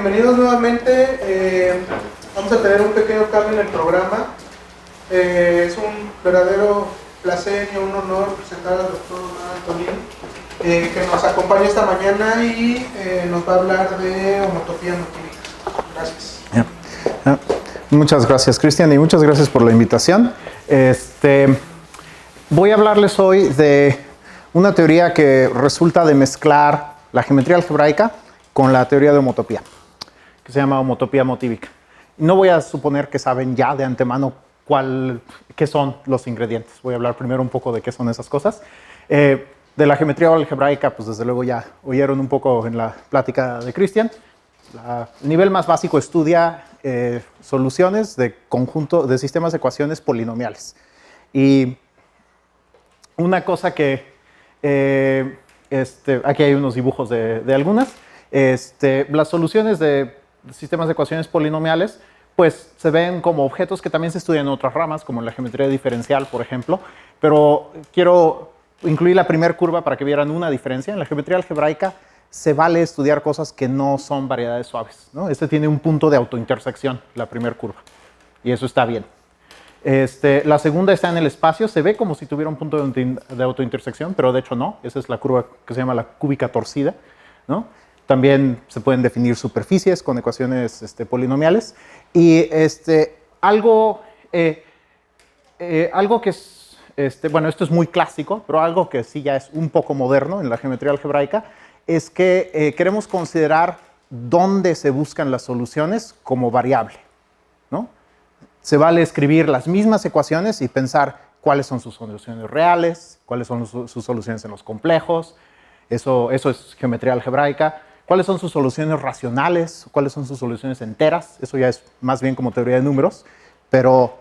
bienvenidos nuevamente. Vamos a tener un pequeño cambio en el programa. Es un verdadero placer y un honor presentar al doctor Antonín, que nos acompaña esta mañana y nos va a hablar de homotopía motívica. Gracias. Muchas gracias, Cristian, y muchas gracias por la invitación. Voy a hablarles hoy de una teoría que resulta de mezclar la geometría algebraica con la teoría de homotopía, que se llama homotopía motívica. No voy a suponer que saben ya de antemano qué son los ingredientes. Voy a hablar primero un poco de qué son esas cosas. De la geometría algebraica, pues desde luego ya oyeron un poco en la plática de Cristian. El nivel más básico estudia soluciones de conjunto de sistemas de ecuaciones polinomiales. Y una cosa que aquí hay unos dibujos de algunas. Las soluciones de sistemas de ecuaciones polinomiales pues se ven como objetos que también se estudian en otras ramas, como en la geometría diferencial, por ejemplo. Pero quiero incluir la primera curva para que vieran una diferencia. En la geometría algebraica se vale estudiar cosas que no son variedades suaves, ¿no? Tiene un punto de autointersección, la primera curva, y eso está bien. La segunda está en el espacio, se ve como si tuviera un punto de autointersección, pero de hecho no. Esa es la curva que se llama la cúbica torcida, ¿no? También se pueden definir superficies con ecuaciones polinomiales. Y algo que es, bueno, esto es muy clásico, pero algo que sí ya es un poco moderno en la geometría algebraica, es que queremos considerar dónde se buscan las soluciones como variable, ¿no? Se vale escribir las mismas ecuaciones y pensar cuáles son sus soluciones reales, cuáles son sus soluciones en los complejos. Eso es geometría algebraica. ¿Cuáles son sus soluciones racionales? ¿Cuáles son sus soluciones enteras? Eso ya es más bien como teoría de números. Pero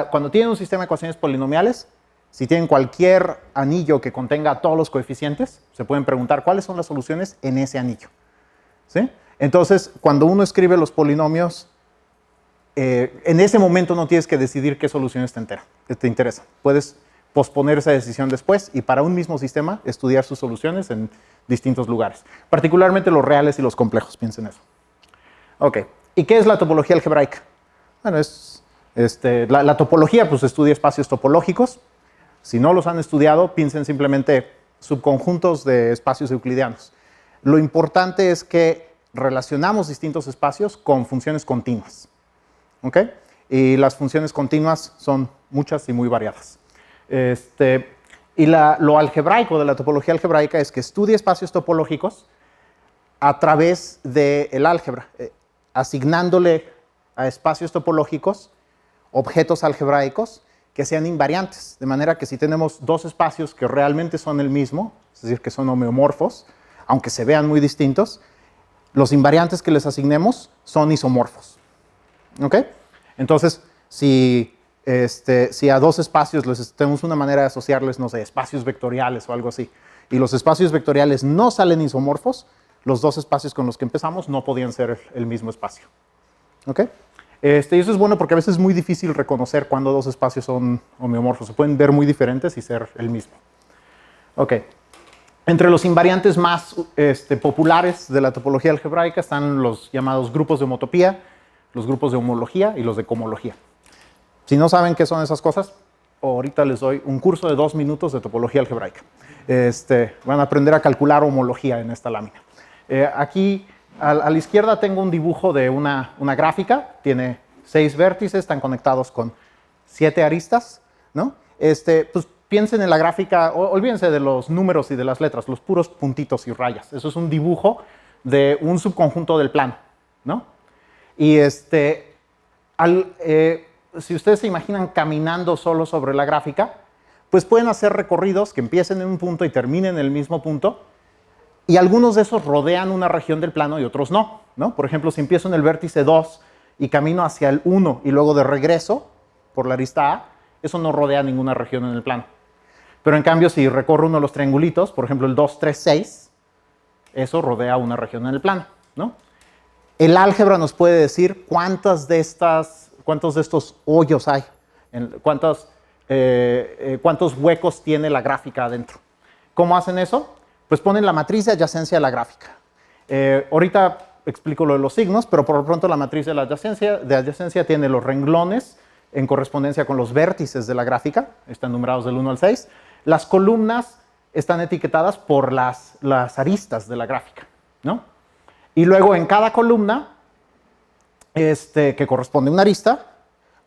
cuando tienen un sistema de ecuaciones polinomiales, si tienen cualquier anillo que contenga todos los coeficientes, se pueden preguntar cuáles son las soluciones en ese anillo, ¿sí? Entonces, cuando uno escribe los polinomios, en ese momento no tienes que decidir qué soluciones te interesan. Puedes posponer esa decisión después y para un mismo sistema estudiar sus soluciones en distintos lugares. Particularmente los reales y los complejos, piensen eso. Ok, ¿y qué es la topología algebraica? Bueno, la topología pues estudia espacios topológicos. Si no los han estudiado, piensen simplemente subconjuntos de espacios euclidianos. Lo importante es que relacionamos distintos espacios con funciones continuas. ¿Ok? Y las funciones continuas son muchas y muy variadas. Y lo algebraico de la topología algebraica es que estudia espacios topológicos a través del álgebra, asignándole a espacios topológicos objetos algebraicos que sean invariantes, de manera que si tenemos dos espacios que realmente son el mismo, es decir, que son homeomorfos, aunque se vean muy distintos, los invariantes que les asignemos son isomorfos. ¿Ok? Entonces, si a dos espacios tenemos una manera de asociarles, no sé, espacios vectoriales o algo así, y los espacios vectoriales no salen isomorfos, los dos espacios con los que empezamos no podían ser el mismo espacio. ¿Ok? Y eso es bueno porque a veces es muy difícil reconocer cuando dos espacios son homeomorfos. Se pueden ver muy diferentes y ser el mismo. Ok. Entre los invariantes más populares de la topología algebraica están los llamados grupos de homotopía, los grupos de homología y los de cohomología. Si no saben qué son esas cosas, ahorita les doy un curso de 2 minutos de topología algebraica. Van a aprender a calcular homología en esta lámina. Aquí a la izquierda tengo un dibujo de una gráfica. Tiene 6 vértices, están conectados con 7 aristas, ¿no? Pues piensen en la gráfica, olvídense de los números y de las letras, los puros puntitos y rayas. Eso es un dibujo de un subconjunto del plano, ¿no? Y si ustedes se imaginan caminando solo sobre la gráfica, pues pueden hacer recorridos que empiecen en un punto y terminen en el mismo punto, y algunos de esos rodean una región del plano y otros no, ¿no? Por ejemplo, si empiezo en el vértice 2 y camino hacia el 1 y luego de regreso por la arista A, eso no rodea ninguna región en el plano. Pero en cambio, si recorro uno de los triangulitos, por ejemplo el 2, 3, 6, eso rodea una región en el plano, ¿no? El álgebra nos puede decir cuántos de estos hoyos hay, cuántos huecos tiene la gráfica adentro. ¿Cómo hacen eso? Pues ponen la matriz de adyacencia de la gráfica. Ahorita explico lo de los signos, pero por lo pronto la matriz de adyacencia tiene los renglones en correspondencia con los vértices de la gráfica, están numerados del 1 al 6. Las columnas están etiquetadas por las aristas de la gráfica, ¿no? Y luego en cada columna, que corresponde a una arista,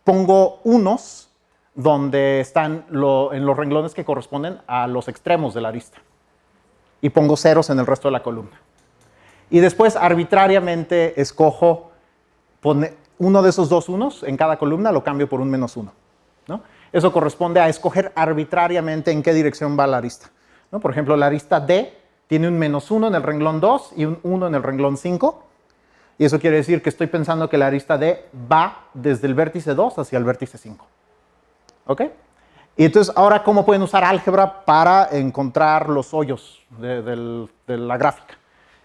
pongo unos donde están en los renglones que corresponden a los extremos de la arista. Y pongo ceros en el resto de la columna. Y después arbitrariamente escojo uno de esos dos unos en cada columna, lo cambio por un -1, ¿no? Eso corresponde a escoger arbitrariamente en qué dirección va la arista, ¿no? Por ejemplo, la arista D tiene un -1 en el renglón 2 y un 1 en el renglón 5. Y eso quiere decir que estoy pensando que la arista D va desde el vértice 2 hacia el vértice 5. ¿Ok? Y entonces, ahora, ¿cómo pueden usar álgebra para encontrar los hoyos de la gráfica?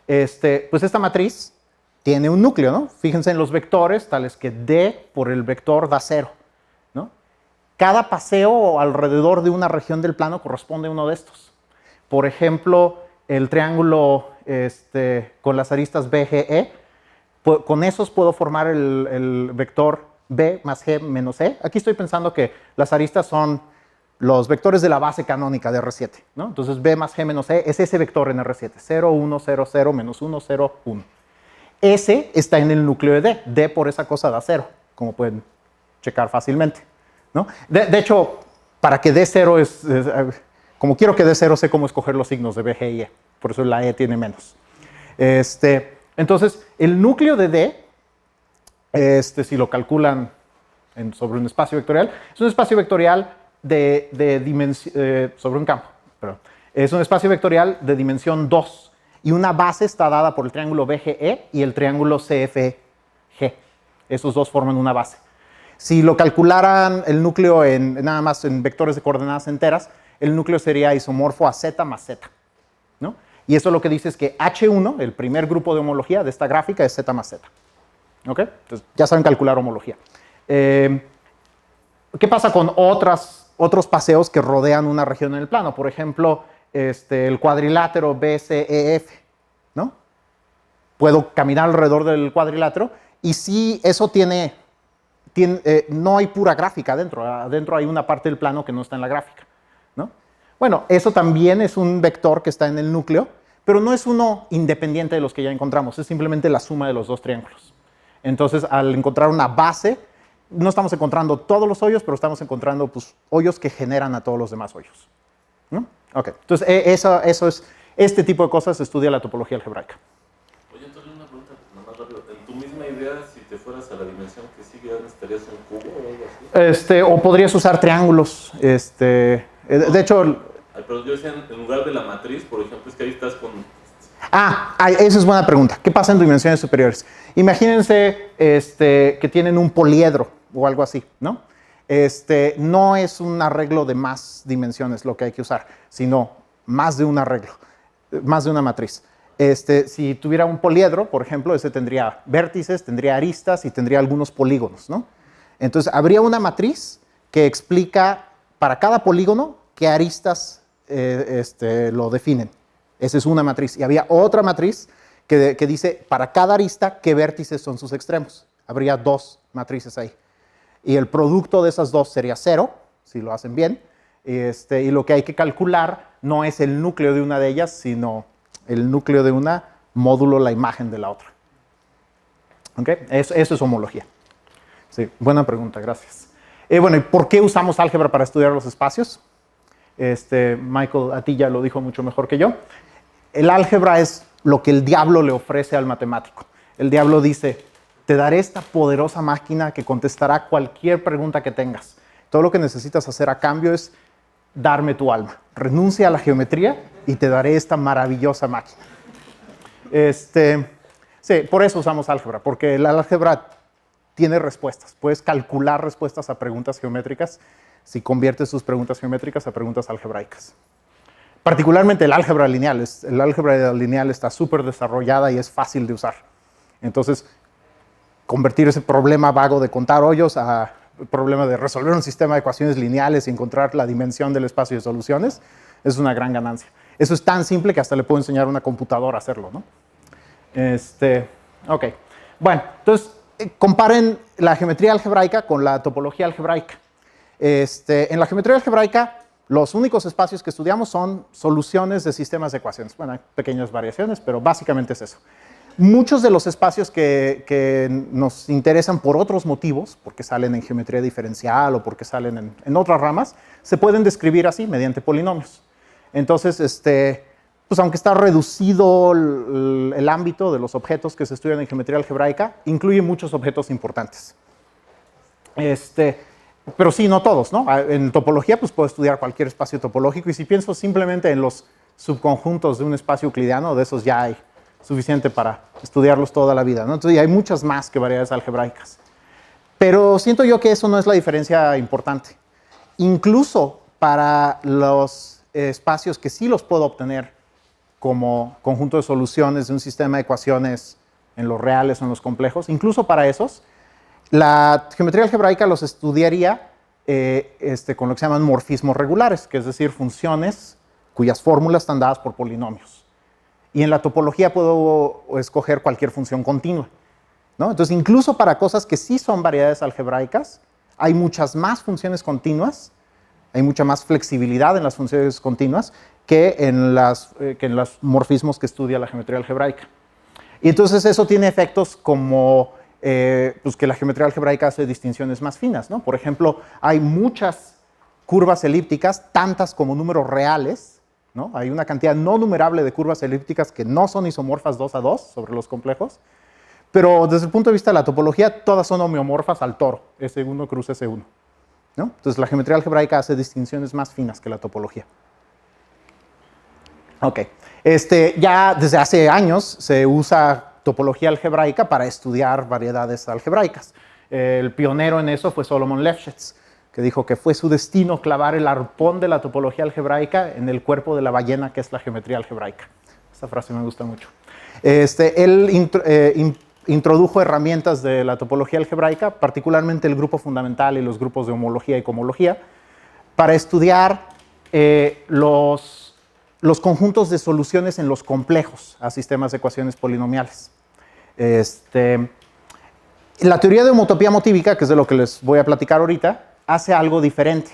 Pues esta matriz tiene un núcleo, ¿no? Fíjense en los vectores, tales que D por el vector da 0, ¿no? Cada paseo alrededor de una región del plano corresponde a uno de estos. Por ejemplo, el triángulo con las aristas BGE, con esos puedo formar el vector B más G menos E. Aquí estoy pensando que las aristas son los vectores de la base canónica de R7, ¿no? Entonces B más G menos E es ese vector en R7, 0, 1, 0, 0, menos 1, 0, 1. Ese está en el núcleo de D. D por esa cosa da 0, como pueden checar fácilmente, ¿no? De hecho, para que dé 0 como quiero que dé 0, sé cómo escoger los signos de B, G y E. Por eso la E tiene menos. Entonces, el núcleo de D, si lo calculan sobre un espacio vectorial, es un espacio vectorial sobre un campo, perdón. Es un espacio vectorial de dimensión 2 y una base está dada por el triángulo BGE y el triángulo CFG. Esos dos forman una base. Si lo calcularan el núcleo nada más en vectores de coordenadas enteras, el núcleo sería isomorfo a Z más Z, ¿no? Y eso lo que dice es que H1, el primer grupo de homología de esta gráfica, es Z más Z. ¿Ok? Entonces, ya saben calcular homología. ¿Qué pasa con otros paseos que rodean una región en el plano? Por ejemplo, el cuadrilátero BCEF, ¿no? Puedo caminar alrededor del cuadrilátero y si eso no hay pura gráfica adentro. Adentro hay una parte del plano que no está en la gráfica, ¿no? Bueno, eso también es un vector que está en el núcleo, pero no es uno independiente de los que ya encontramos, es simplemente la suma de los dos triángulos. Entonces, al encontrar una base, no estamos encontrando todos los hoyos, pero estamos encontrando pues, hoyos que generan a todos los demás hoyos, ¿no? Ok, entonces eso es, este tipo de cosas estudia la topología algebraica. Oye, entonces una pregunta más rápido. En tu misma idea, si te fueras a la dimensión que sigue, ¿estarías en cubo o algo así? O podrías usar triángulos. De hecho... Pero yo decía, en lugar de la matriz, por ejemplo, es que ahí estás con... Esa es buena pregunta. ¿Qué pasa en dimensiones superiores? Imagínense que tienen un poliedro o algo así, ¿no? No es un arreglo de más dimensiones lo que hay que usar, sino más de un arreglo, más de una matriz. Si tuviera un poliedro, por ejemplo, ese tendría vértices, tendría aristas y tendría algunos polígonos, ¿no? Entonces, habría una matriz que explica para cada polígono qué aristas lo definen. Esa es una matriz. Y había otra matriz que dice para cada arista qué vértices son sus extremos. Habría dos matrices ahí. Y el producto de esas dos sería 0, si lo hacen bien. Y lo que hay que calcular no es el núcleo de una de ellas, sino el núcleo de una módulo la imagen de la otra. ¿Ok? Eso es homología. Sí, buena pregunta, gracias. Bueno, ¿y por qué usamos álgebra para estudiar los espacios? Michael a ti ya lo dijo mucho mejor que yo. El álgebra es lo que el diablo le ofrece al matemático. El diablo dice, te daré esta poderosa máquina que contestará cualquier pregunta que tengas. Todo lo que necesitas hacer a cambio es darme tu alma. Renuncia a la geometría y te daré esta maravillosa máquina. Sí, por eso usamos álgebra, porque el álgebra tiene respuestas. Puedes calcular respuestas a preguntas geométricas si conviertes tus preguntas geométricas a preguntas algebraicas. Particularmente el álgebra lineal. El álgebra lineal está súper desarrollada y es fácil de usar. Entonces, convertir ese problema vago de contar hoyos a el problema de resolver un sistema de ecuaciones lineales y encontrar la dimensión del espacio de soluciones es una gran ganancia. Eso es tan simple que hasta le puedo enseñar a una computadora a hacerlo, ¿no? Ok. Bueno, entonces comparen la geometría algebraica con la topología algebraica. En la geometría algebraica, los únicos espacios que estudiamos son soluciones de sistemas de ecuaciones. Bueno, hay pequeñas variaciones, pero básicamente es eso. Muchos de los espacios que nos interesan por otros motivos, porque salen en geometría diferencial o porque salen en otras ramas, se pueden describir así, mediante polinomios. Entonces, pues aunque está reducido el ámbito de los objetos que se estudian en geometría algebraica, incluye muchos objetos importantes. Pero sí, no todos, ¿no? En topología, pues puedo estudiar cualquier espacio topológico, y si pienso simplemente en los subconjuntos de un espacio euclidiano, de esos ya hay suficiente para estudiarlos toda la vida, ¿no? Entonces, hay muchas más que variedades algebraicas. Pero siento yo que eso no es la diferencia importante. Incluso para los espacios que sí los puedo obtener como conjunto de soluciones de un sistema de ecuaciones en los reales o en los complejos, incluso para esos, la geometría algebraica los estudiaría con lo que se llaman morfismos regulares, que es decir, funciones cuyas fórmulas están dadas por polinomios. Y en la topología puedo escoger cualquier función continua, ¿no? Entonces, incluso para cosas que sí son variedades algebraicas, hay muchas más funciones continuas, hay mucha más flexibilidad en las funciones continuas que en los morfismos que estudia la geometría algebraica. Y entonces eso tiene efectos como pues que la geometría algebraica hace distinciones más finas, ¿no? Por ejemplo, hay muchas curvas elípticas, tantas como números reales, ¿no? Hay una cantidad no numerable de curvas elípticas que no son isomorfas 2 a 2 sobre los complejos, pero desde el punto de vista de la topología, todas son homeomorfas al toro, S1 cruz S1, ¿no? Entonces, la geometría algebraica hace distinciones más finas que la topología. Ok. Ya desde hace años se usa topología algebraica para estudiar variedades algebraicas. El pionero en eso fue Solomon Lefschetz, que dijo que fue su destino clavar el arpón de la topología algebraica en el cuerpo de la ballena, que es la geometría algebraica. Esta frase me gusta mucho. Él introdujo herramientas de la topología algebraica, particularmente el grupo fundamental y los grupos de homología y cohomología, para estudiar los conjuntos de soluciones en los complejos a sistemas de ecuaciones polinomiales. La teoría de homotopía motívica, que es de lo que les voy a platicar ahorita, hace algo diferente.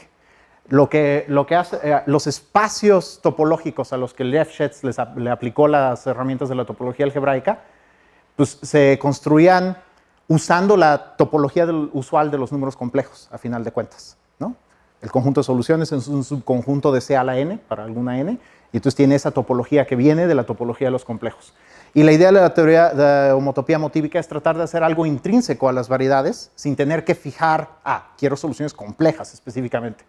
Lo que hace, los espacios topológicos a los que Lefschetz le aplicó las herramientas de la topología algebraica, pues se construían usando la topología usual de los números complejos, a final de cuentas, ¿no? El conjunto de soluciones es un subconjunto de C a la n, para alguna n, y entonces tiene esa topología que viene de la topología de los complejos. Y la idea de la teoría de homotopía motívica es tratar de hacer algo intrínseco a las variedades sin tener que fijar, quiero soluciones complejas específicamente.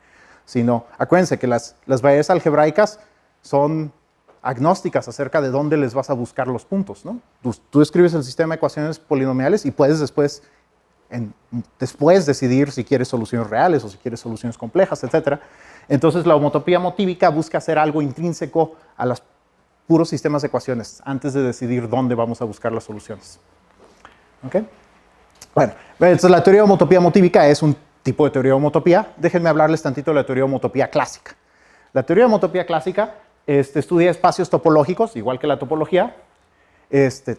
Sino, acuérdense que las variedades algebraicas son agnósticas acerca de dónde les vas a buscar los puntos, ¿no? Tú escribes el sistema de ecuaciones polinomiales y puedes después decidir si quieres soluciones reales o si quieres soluciones complejas, etc. Entonces, la homotopía motívica busca hacer algo intrínseco a los puros sistemas de ecuaciones antes de decidir dónde vamos a buscar las soluciones. ¿Ok? Bueno, entonces la teoría de homotopía motívica es un tipo de teoría de homotopía. Déjenme hablarles tantito de la teoría de homotopía clásica. La teoría de homotopía clásica estudia espacios topológicos, igual que la topología.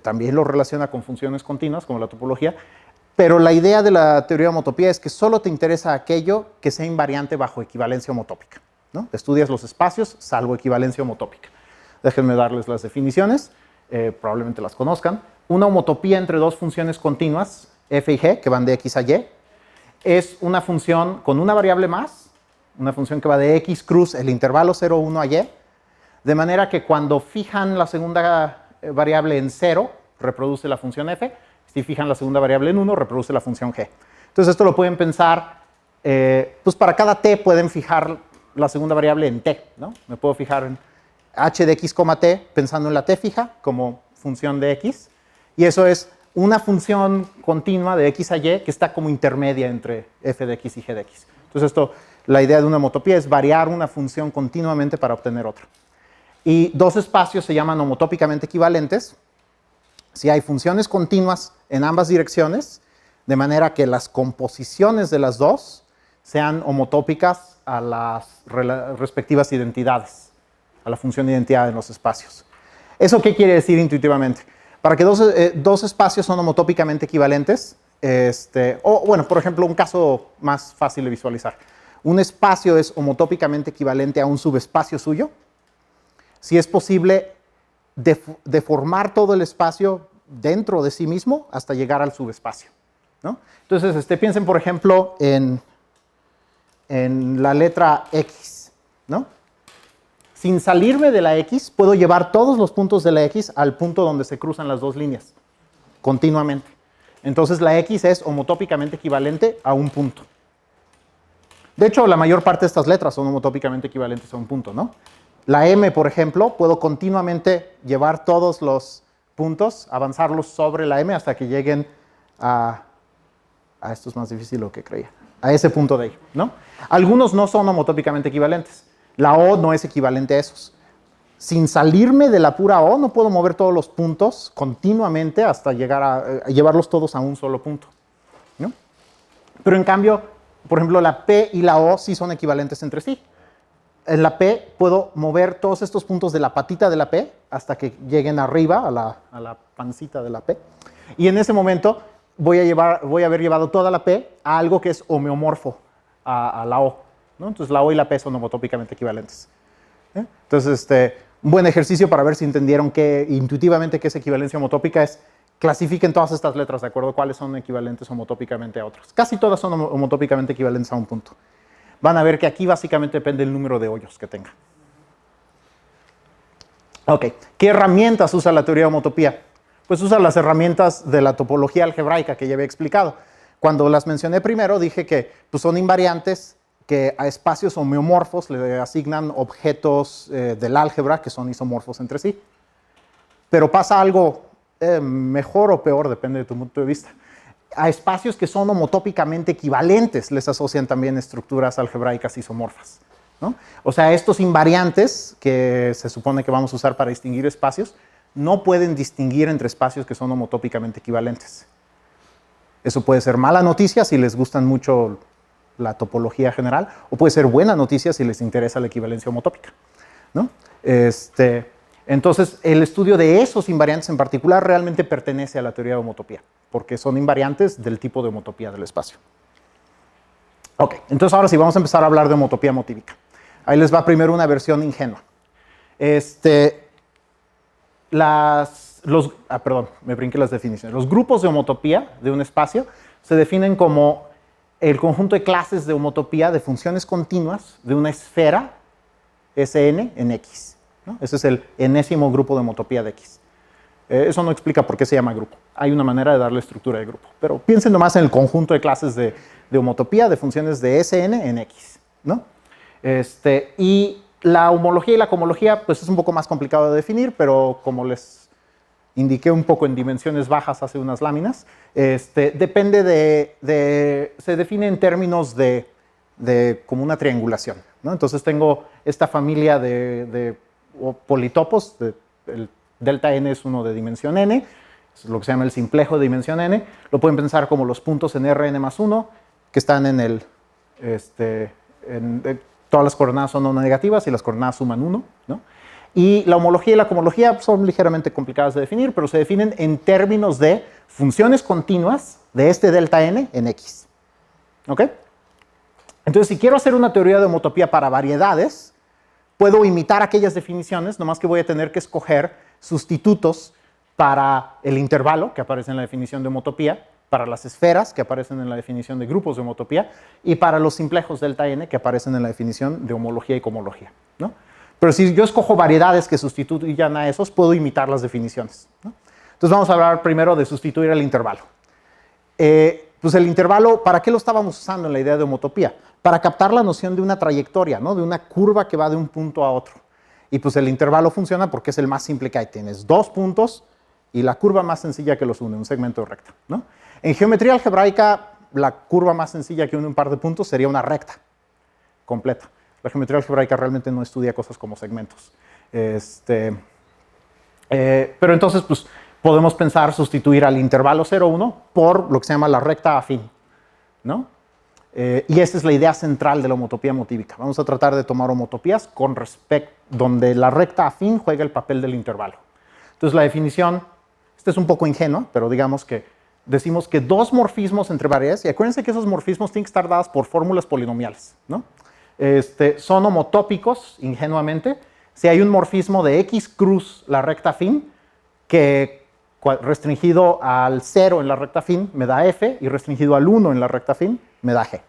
También lo relaciona con funciones continuas, como la topología. Pero la idea de la teoría de homotopía es que solo te interesa aquello que sea invariante bajo equivalencia homotópica, ¿no? Estudias los espacios salvo equivalencia homotópica. Déjenme darles las definiciones, probablemente las conozcan. Una homotopía entre dos funciones continuas, f y g, que van de x a y, es una función con una variable más, una función que va de x cruz el intervalo 0, 1 a y, de manera que cuando fijan la segunda variable en 0, reproduce la función f, si fijan la segunda variable en 1, reproduce la función g. Entonces esto lo pueden pensar, pues para cada t pueden fijar la segunda variable en t, ¿no? Me puedo fijar en h de x, t, pensando en la t fija como función de x, y eso es una función continua de x a y que está como intermedia entre f de x y g de x. Entonces la idea de una homotopía es variar una función continuamente para obtener otra. Y dos espacios se llaman homotópicamente equivalentes si hay funciones continuas en ambas direcciones, de manera que las composiciones de las dos sean homotópicas a las respectivas identidades, a la función de identidad en los espacios. ¿Eso qué quiere decir intuitivamente? Para que dos espacios son homotópicamente equivalentes, o bueno, por ejemplo, un caso más fácil de visualizar. Un espacio es homotópicamente equivalente a un subespacio suyo. Si es posible deformar todo el espacio dentro de sí mismo hasta llegar al subespacio, ¿no? Entonces, piensen, por ejemplo, en la letra X, ¿no? Sin salirme de la X, puedo llevar todos los puntos de la X al punto donde se cruzan las dos líneas, continuamente. Entonces, la X es homotópicamente equivalente a un punto. De hecho, la mayor parte de estas letras son homotópicamente equivalentes a un punto, ¿no? La M, por ejemplo, puedo continuamente llevar todos los puntos, avanzarlos sobre la M hasta que lleguen a esto es más difícil de lo que creía, a ese punto de ahí, ¿no? Algunos no son homotópicamente equivalentes. La O no es equivalente a esos. Sin salirme de la pura O, no puedo mover todos los puntos continuamente hasta llegar a llevarlos todos a un solo punto, ¿no? Pero en cambio, por ejemplo, la P y la O sí son equivalentes entre sí. En la P puedo mover todos estos puntos de la patita de la P hasta que lleguen arriba a la pancita de la P. Y en ese momento voy a haber llevado toda la P a algo que es homeomorfo a la O, ¿no? Entonces la O y la P son homotópicamente equivalentes. Entonces, un buen ejercicio para ver si entendieron intuitivamente qué es equivalencia homotópica es clasifiquen todas estas letras de acuerdo a cuáles son equivalentes homotópicamente a otros. Casi todas son homotópicamente equivalentes a un punto. Van a ver que aquí básicamente depende del número de hoyos que tenga. Ok, ¿qué herramientas usa la teoría de homotopía? Pues usa las herramientas de la topología algebraica que ya había explicado. Cuando las mencioné primero dije que pues, son invariantes que a espacios homeomorfos le asignan objetos del álgebra que son isomorfos entre sí. Pero pasa algo mejor o peor, depende de tu punto de vista. A espacios que son homotópicamente equivalentes les asocian también estructuras algebraicas isomorfas, ¿no? O sea, estos invariantes que se supone que vamos a usar para distinguir espacios no pueden distinguir entre espacios que son homotópicamente equivalentes. Eso puede ser mala noticia si les gustan mucho la topología general, o puede ser buena noticia si les interesa la equivalencia homotópica, ¿no? Entonces, el estudio de esos invariantes en particular realmente pertenece a la teoría de homotopía, porque son invariantes del tipo de homotopía del espacio. Ok, entonces ahora sí vamos a empezar a hablar de homotopía motívica. Ahí les va primero una versión ingenua. Perdón, me brinqué las definiciones. Los grupos de homotopía de un espacio se definen como el conjunto de clases de homotopía de funciones continuas de una esfera Sn en X, ¿no? Ese es el enésimo grupo de homotopía de X. Eso no explica por qué se llama grupo. Hay una manera de darle estructura de grupo. Pero piensen nomás en el conjunto de clases de homotopía de funciones de Sn en X, ¿no? Y la homología y la cohomología, pues es un poco más complicado de definir, pero como les indiqué un poco en dimensiones bajas hace unas láminas, depende se define en términos de como una triangulación, ¿no? Entonces tengo esta familia de politopos, el delta n es uno de dimensión n, es lo que se llama el simplejo de dimensión n, lo pueden pensar como los puntos en Rn más 1, que están en todas las coordenadas son no negativas y las coordenadas suman 1, ¿no? Y la homología y la cohomología son ligeramente complicadas de definir, pero se definen en términos de funciones continuas de este delta n en X. ¿Ok? Entonces, si quiero hacer una teoría de homotopía para variedades, puedo imitar aquellas definiciones, nomás que voy a tener que escoger sustitutos para el intervalo, que aparece en la definición de homotopía, para las esferas, que aparecen en la definición de grupos de homotopía, y para los simplejos delta n, que aparecen en la definición de homología y cohomología, ¿no? Pero si yo escojo variedades que sustituyan a esos, puedo imitar las definiciones, ¿no? Entonces vamos a hablar primero de sustituir el intervalo. Pues el intervalo, ¿para qué lo estábamos usando en la idea de homotopía? Para captar la noción de una trayectoria, ¿no? De una curva que va de un punto a otro. Y pues el intervalo funciona porque es el más simple que hay. Tienes dos puntos y la curva más sencilla que los une, un segmento recto, ¿no? En geometría algebraica, la curva más sencilla que une un par de puntos sería una recta completa. La geometría algebraica realmente no estudia cosas como segmentos. Pero entonces, pues, podemos pensar sustituir al intervalo 0, 1 por lo que se llama la recta afín, ¿no? Y esta es la idea central de la homotopía motívica. Vamos a tratar de tomar homotopías donde la recta afín juega el papel del intervalo. Entonces, la definición Este es un poco ingenuo, pero digamos que decimos que dos morfismos entre variedades, y acuérdense que esos morfismos tienen que estar dados por fórmulas polinomiales, ¿no? Son homotópicos, ingenuamente, si hay un morfismo de X cruz la recta fin, que restringido al 0 en la recta fin me da F, y restringido al 1 en la recta fin me da G,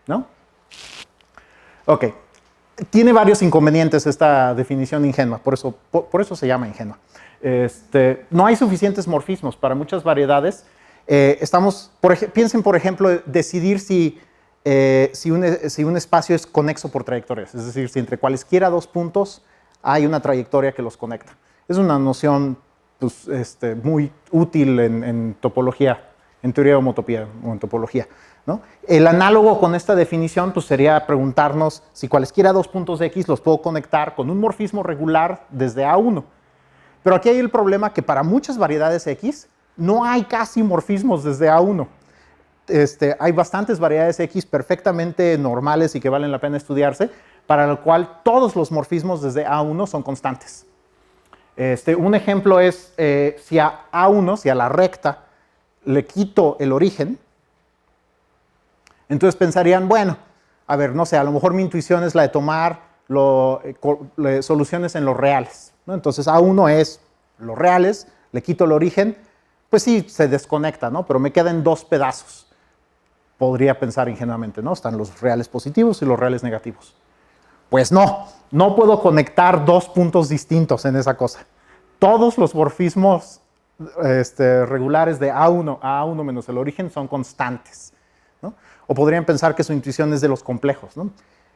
¿no? Ok. Tiene varios inconvenientes esta definición ingenua, por eso se llama ingenua. No hay suficientes morfismos para muchas variedades. Piensen, por ejemplo, decidir si un espacio es conexo por trayectorias, es decir, si entre cualesquiera dos puntos hay una trayectoria que los conecta. Es una noción pues, muy útil en topología, en teoría de homotopía o en topología, ¿no? El análogo con esta definición pues, sería preguntarnos si cualesquiera dos puntos X los puedo conectar con un morfismo regular desde A1. Pero aquí hay el problema que para muchas variedades X no hay casi morfismos desde A1. Hay bastantes variedades X perfectamente normales y que valen la pena estudiarse, para lo cual todos los morfismos desde A1 son constantes. Un ejemplo es si a A1, si a la recta, le quito el origen, entonces pensarían, bueno, a ver, no sé, a lo mejor mi intuición es la de tomar soluciones en los reales, ¿no? Entonces A1 es los reales, le quito el origen, pues sí, se desconecta, ¿no? Pero me quedan dos pedazos. Podría pensar ingenuamente, ¿no? Están los reales positivos y los reales negativos. Pues no puedo conectar dos puntos distintos en esa cosa. Todos los morfismos regulares de A1 a A1 menos el origen son constantes, ¿no? O podrían pensar que su intuición es de los complejos, ¿no?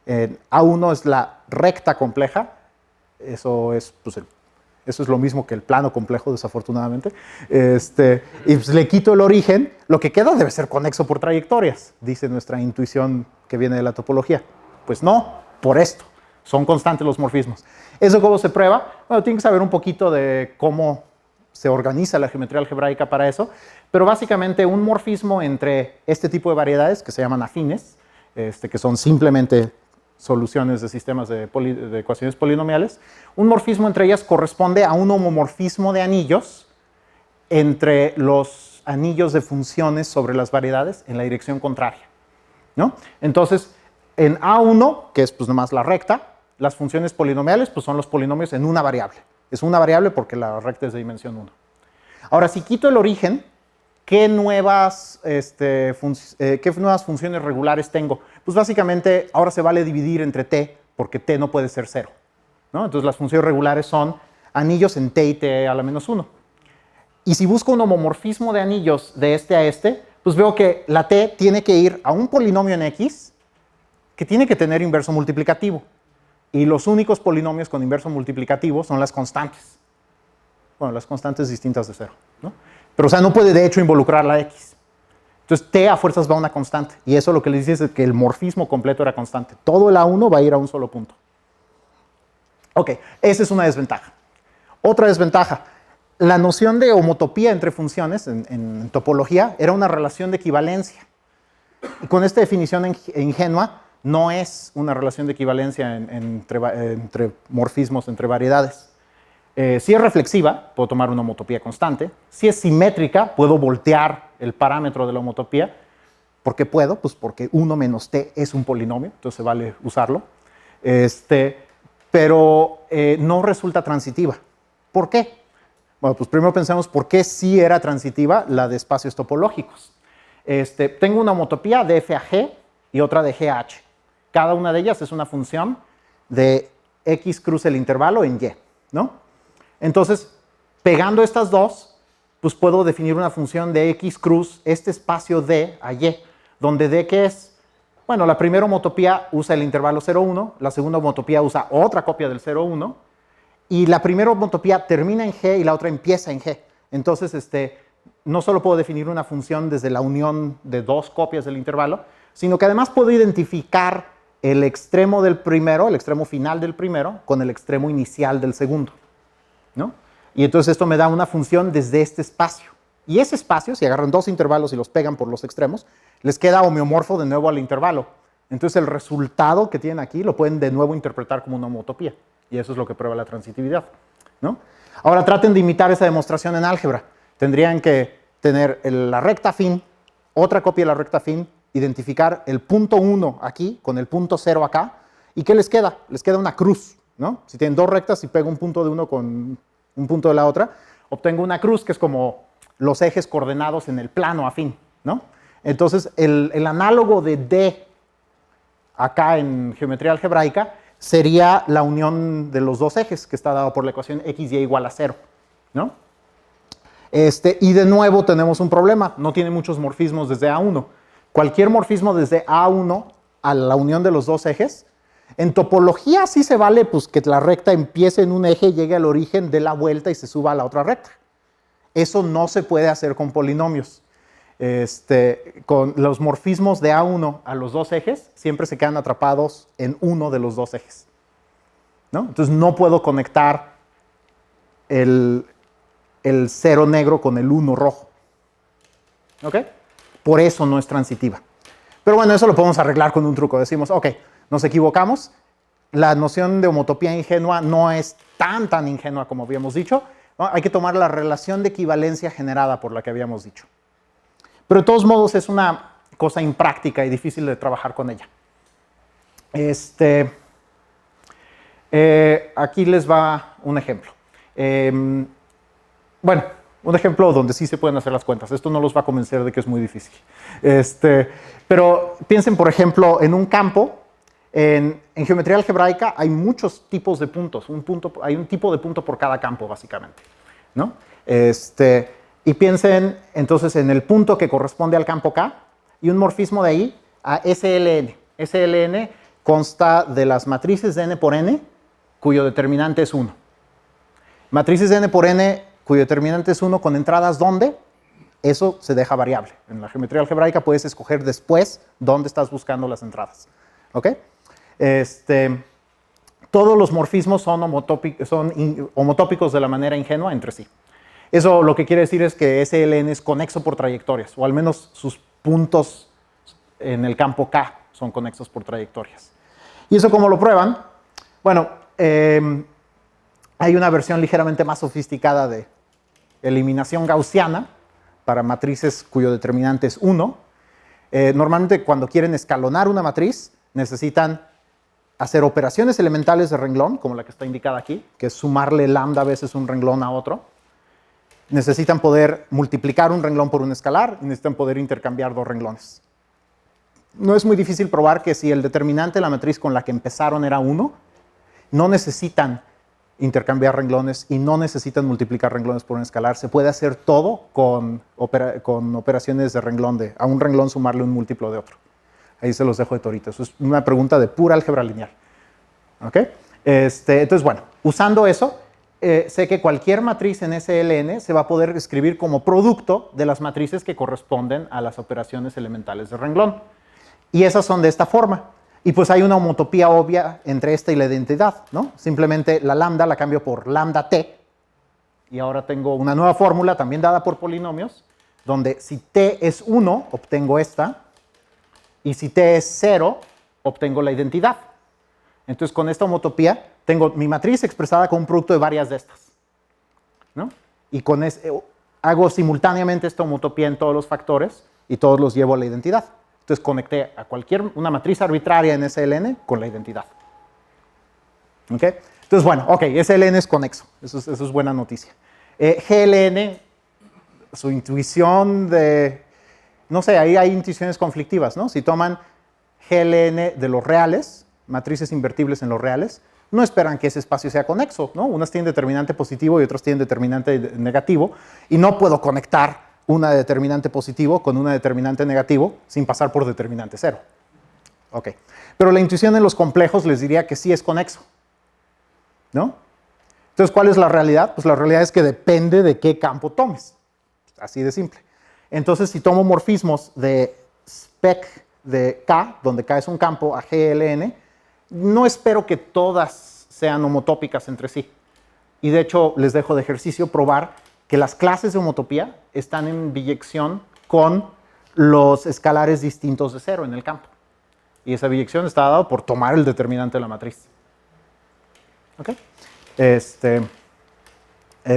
A1 es la recta compleja, eso es lo mismo que el plano complejo, desafortunadamente. Y pues le quito el origen, lo que queda debe ser conexo por trayectorias, dice nuestra intuición que viene de la topología. Pues no, por esto, son constantes los morfismos. ¿Eso cómo se prueba? Bueno, tienen que saber un poquito de cómo se organiza la geometría algebraica para eso, pero básicamente un morfismo entre este tipo de variedades, que se llaman afines, que son simplemente soluciones de sistemas de ecuaciones polinomiales, un morfismo entre ellas corresponde a un homomorfismo de anillos entre los anillos de funciones sobre las variedades en la dirección contraria, ¿no? Entonces, en A1, que es pues nomás la recta, las funciones polinomiales pues son los polinomios en una variable. Es una variable porque la recta es de dimensión 1. Ahora, si quito el origen, ¿qué nuevas funciones regulares tengo? Pues básicamente ahora se vale dividir entre t, porque t no puede ser 0, ¿no? Entonces las funciones regulares son anillos en t y t a la menos 1. Y si busco un homomorfismo de anillos de este a este, pues veo que la t tiene que ir a un polinomio en x que tiene que tener inverso multiplicativo. Y los únicos polinomios con inverso multiplicativo son las constantes. Bueno, las constantes distintas de 0, ¿no? Pero, o sea, no puede de hecho involucrar la x. Entonces, t a fuerzas va a una constante. Y eso lo que les dice es que el morfismo completo era constante. Todo el A1 va a ir a un solo punto. Ok, esa es una desventaja. Otra desventaja. La noción de homotopía entre funciones en topología era una relación de equivalencia. Y con esta definición ingenua, no es una relación de equivalencia entre morfismos, entre variedades. Si es reflexiva, puedo tomar una homotopía constante. Si es simétrica, puedo voltear el parámetro de la homotopía. ¿Por qué puedo? Pues porque 1 menos t es un polinomio, entonces vale usarlo. Pero no resulta transitiva. ¿Por qué? Bueno, pues primero pensemos por qué sí era transitiva la de espacios topológicos. Tengo una homotopía de f a g y otra de g a h. Cada una de ellas es una función de x cruza el intervalo en y, ¿no? Entonces, pegando estas dos, pues puedo definir una función de x cruz este espacio d a y, donde d, ¿qué es? Bueno, la primera homotopía usa el intervalo 0, 1, la segunda homotopía usa otra copia del 0, 1, y la primera homotopía termina en g y la otra empieza en g. Entonces, no solo puedo definir una función desde la unión de dos copias del intervalo, sino que además puedo identificar el extremo del primero, el extremo final del primero, con el extremo inicial del segundo, ¿no? Y entonces esto me da una función desde este espacio. Y ese espacio, si agarran dos intervalos y los pegan por los extremos, les queda homeomorfo de nuevo al intervalo. Entonces el resultado que tienen aquí lo pueden de nuevo interpretar como una homotopía. Y eso es lo que prueba la transitividad, ¿no? Ahora traten de imitar esa demostración en álgebra. tendrían que tener la recta fin, otra copia de la recta fin, identificar el punto 1 aquí con el punto 0 acá. ¿Y qué les queda? Les queda una cruz, ¿no? Si tienen dos rectas y pego un punto de uno con un punto de la otra, obtengo una cruz que es como los ejes coordenados en el plano afín, ¿no? Entonces, el análogo de D acá en geometría algebraica sería la unión de los dos ejes, que está dado por la ecuación x y igual a 0, ¿no? Y de nuevo tenemos un problema, no tiene muchos morfismos desde A1. Cualquier morfismo desde A1 a la unión de los dos ejes, en topología sí se vale pues, que la recta empiece en un eje, llegue al origen, dé la vuelta y se suba a la otra recta. Eso no se puede hacer con polinomios. Con los morfismos de A1 a los dos ejes, siempre se quedan atrapados en uno de los dos ejes, ¿no? Entonces no puedo conectar el 0 negro con el 1 rojo. ¿Ok? Por eso no es transitiva. Pero bueno, eso lo podemos arreglar con un truco. Decimos, ok, nos equivocamos. La noción de homotopía ingenua no es tan ingenua como habíamos dicho, ¿no? Hay que tomar la relación de equivalencia generada por la que habíamos dicho. Pero de todos modos es una cosa impráctica y difícil de trabajar con ella. Aquí les va un ejemplo. Bueno, un ejemplo donde sí se pueden hacer las cuentas. Esto no los va a convencer de que es muy difícil. Pero piensen, por ejemplo, en un campo. En geometría algebraica hay muchos tipos de puntos. Hay un tipo de punto por cada campo, básicamente, ¿no? Y piensen entonces en el punto que corresponde al campo K y un morfismo de ahí a SLN. SLN consta de las matrices de n por n cuyo determinante es 1. Matrices de n por n cuyo determinante es 1 con entradas ¿dónde? Eso se deja variable. En la geometría algebraica puedes escoger después dónde estás buscando las entradas. ¿Ok? Todos los morfismos son homotópicos de la manera ingenua entre sí. Eso lo que quiere decir es que SLN es conexo por trayectorias, o al menos sus puntos en el campo K son conexos por trayectorias. ¿Y eso cómo lo prueban? Bueno, hay una versión ligeramente más sofisticada de eliminación gaussiana para matrices cuyo determinante es 1. Normalmente cuando quieren escalonar una matriz necesitan hacer operaciones elementales de renglón, como la que está indicada aquí, que es sumarle lambda veces un renglón a otro. Necesitan poder multiplicar un renglón por un escalar y necesitan poder intercambiar dos renglones. No es muy difícil probar que si el determinante de la matriz con la que empezaron era 1, no necesitan intercambiar renglones y no necesitan multiplicar renglones por un escalar. Se puede hacer todo con operaciones de renglón, a un renglón sumarle un múltiplo de otro. Ahí se los dejo de torito. Eso es una pregunta de pura álgebra lineal. ¿Ok? Entonces, bueno, usando eso, sé que cualquier matriz en SLN se va a poder escribir como producto de las matrices que corresponden a las operaciones elementales de renglón. Y esas son de esta forma. Y pues hay una homotopía obvia entre esta y la identidad, ¿no? Simplemente la lambda la cambio por lambda t. Y ahora tengo una nueva fórmula también dada por polinomios, donde si t es 1, obtengo esta. Y si t es 0, obtengo la identidad. Entonces, con esta homotopía, tengo mi matriz expresada con un producto de varias de estas, ¿no? Y hago simultáneamente esta homotopía en todos los factores y todos los llevo a la identidad. Entonces, conecté a una matriz arbitraria en SLN con la identidad. ¿Ok? Entonces, bueno, ok, SLN es conexo. Eso es buena noticia. GLN, su intuición de... No sé, ahí hay intuiciones conflictivas, ¿no? Si toman GLN de los reales, matrices invertibles en los reales, no esperan que ese espacio sea conexo, ¿no? Unas tienen determinante positivo y otras tienen determinante negativo, y no puedo conectar una de determinante positivo con una de determinante negativo sin pasar por determinante cero. Ok. Pero la intuición en los complejos les diría que sí es conexo, ¿no? Entonces, ¿cuál es la realidad? Pues la realidad es que depende de qué campo tomes. Así de simple. Entonces, si tomo morfismos de spec de K, donde K es un campo, a GLN, no espero que todas sean homotópicas entre sí. Y de hecho, les dejo de ejercicio probar que las clases de homotopía están en biyección con los escalares distintos de cero en el campo. Y esa biyección está dada por tomar el determinante de la matriz. ¿Ok?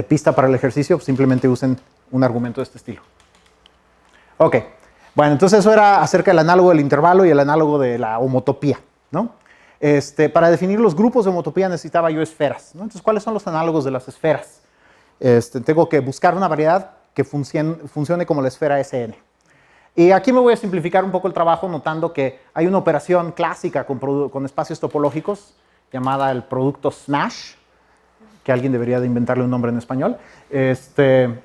Pista para el ejercicio, simplemente usen un argumento de este estilo. Ok, bueno, entonces eso era acerca del análogo del intervalo y el análogo de la homotopía, ¿no? Para definir los grupos de homotopía necesitaba yo esferas, ¿no? Entonces, ¿cuáles son los análogos de las esferas? Tengo que buscar una variedad que funcione como la esfera SN. Y aquí me voy a simplificar un poco el trabajo notando que hay una operación clásica con espacios topológicos llamada el producto smash, que alguien debería de inventarle un nombre en español, que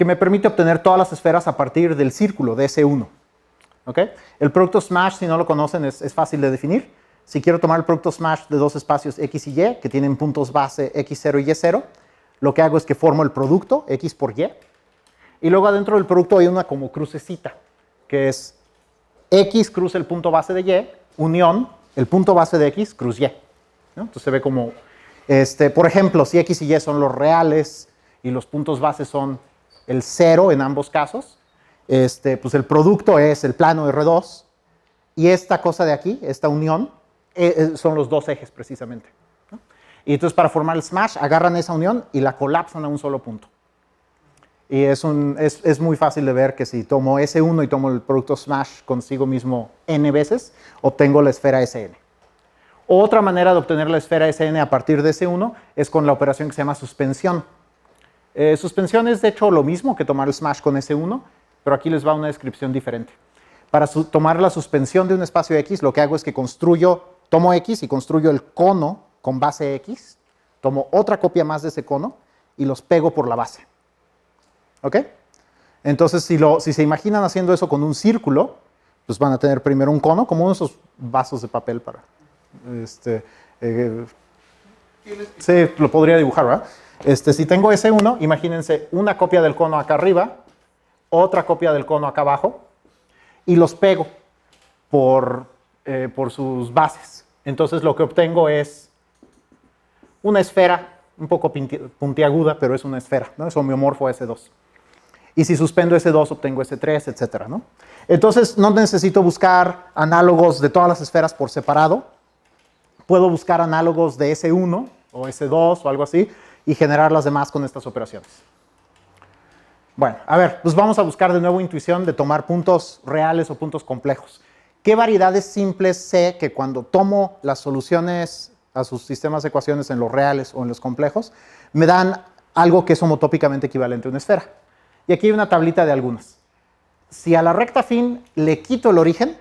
me permite obtener todas las esferas a partir del círculo de S1. ¿Okay? El producto smash, si no lo conocen, es fácil de definir. Si quiero tomar el producto smash de dos espacios X y Y, que tienen puntos base X0 y Y0, lo que hago es que formo el producto, X por Y, y luego adentro del producto hay una como crucecita, que es X cruza el punto base de Y, unión, el punto base de X cruz Y, ¿no? Entonces se ve como, por ejemplo, si X y Y son los reales y los puntos base son el 0 en ambos casos, pues el producto es el plano R2 y esta cosa de aquí, esta unión, son los dos ejes precisamente, ¿no? Y entonces para formar el smash agarran esa unión y la colapsan a un solo punto. Y es muy fácil de ver que si tomo S1 y tomo el producto smash consigo mismo n veces, obtengo la esfera SN. Otra manera de obtener la esfera SN a partir de S1 es con la operación que se llama suspensión. Suspensión es de hecho lo mismo que tomar el smash con S1, pero aquí les va una descripción diferente. Para tomar la suspensión de un espacio X, lo que hago es que tomo X y construyo el cono con base X, tomo otra copia más de ese cono y los pego por la base. ¿Ok? Entonces, si se imaginan haciendo eso con un círculo, pues van a tener primero un cono, como uno de esos vasos de papel para... sí, lo podría dibujar, ¿verdad? Si tengo S1, imagínense una copia del cono acá arriba, otra copia del cono acá abajo, y los pego por sus bases. Entonces, lo que obtengo es una esfera, un poco puntiaguda, pero es una esfera, ¿no? Es homeomorfo a S2. Y si suspendo S2, obtengo S3, etcétera, ¿no? Entonces, no necesito buscar análogos de todas las esferas por separado. Puedo buscar análogos de S1 o S2 o algo así y generar las demás con estas operaciones. Bueno, a ver, pues vamos a buscar de nuevo intuición de tomar puntos reales o puntos complejos. ¿Qué variedades simples sé que cuando tomo las soluciones a sus sistemas de ecuaciones en los reales o en los complejos, me dan algo que es homotópicamente equivalente a una esfera? Y aquí hay una tablita de algunas. Si a la recta fin le quito el origen,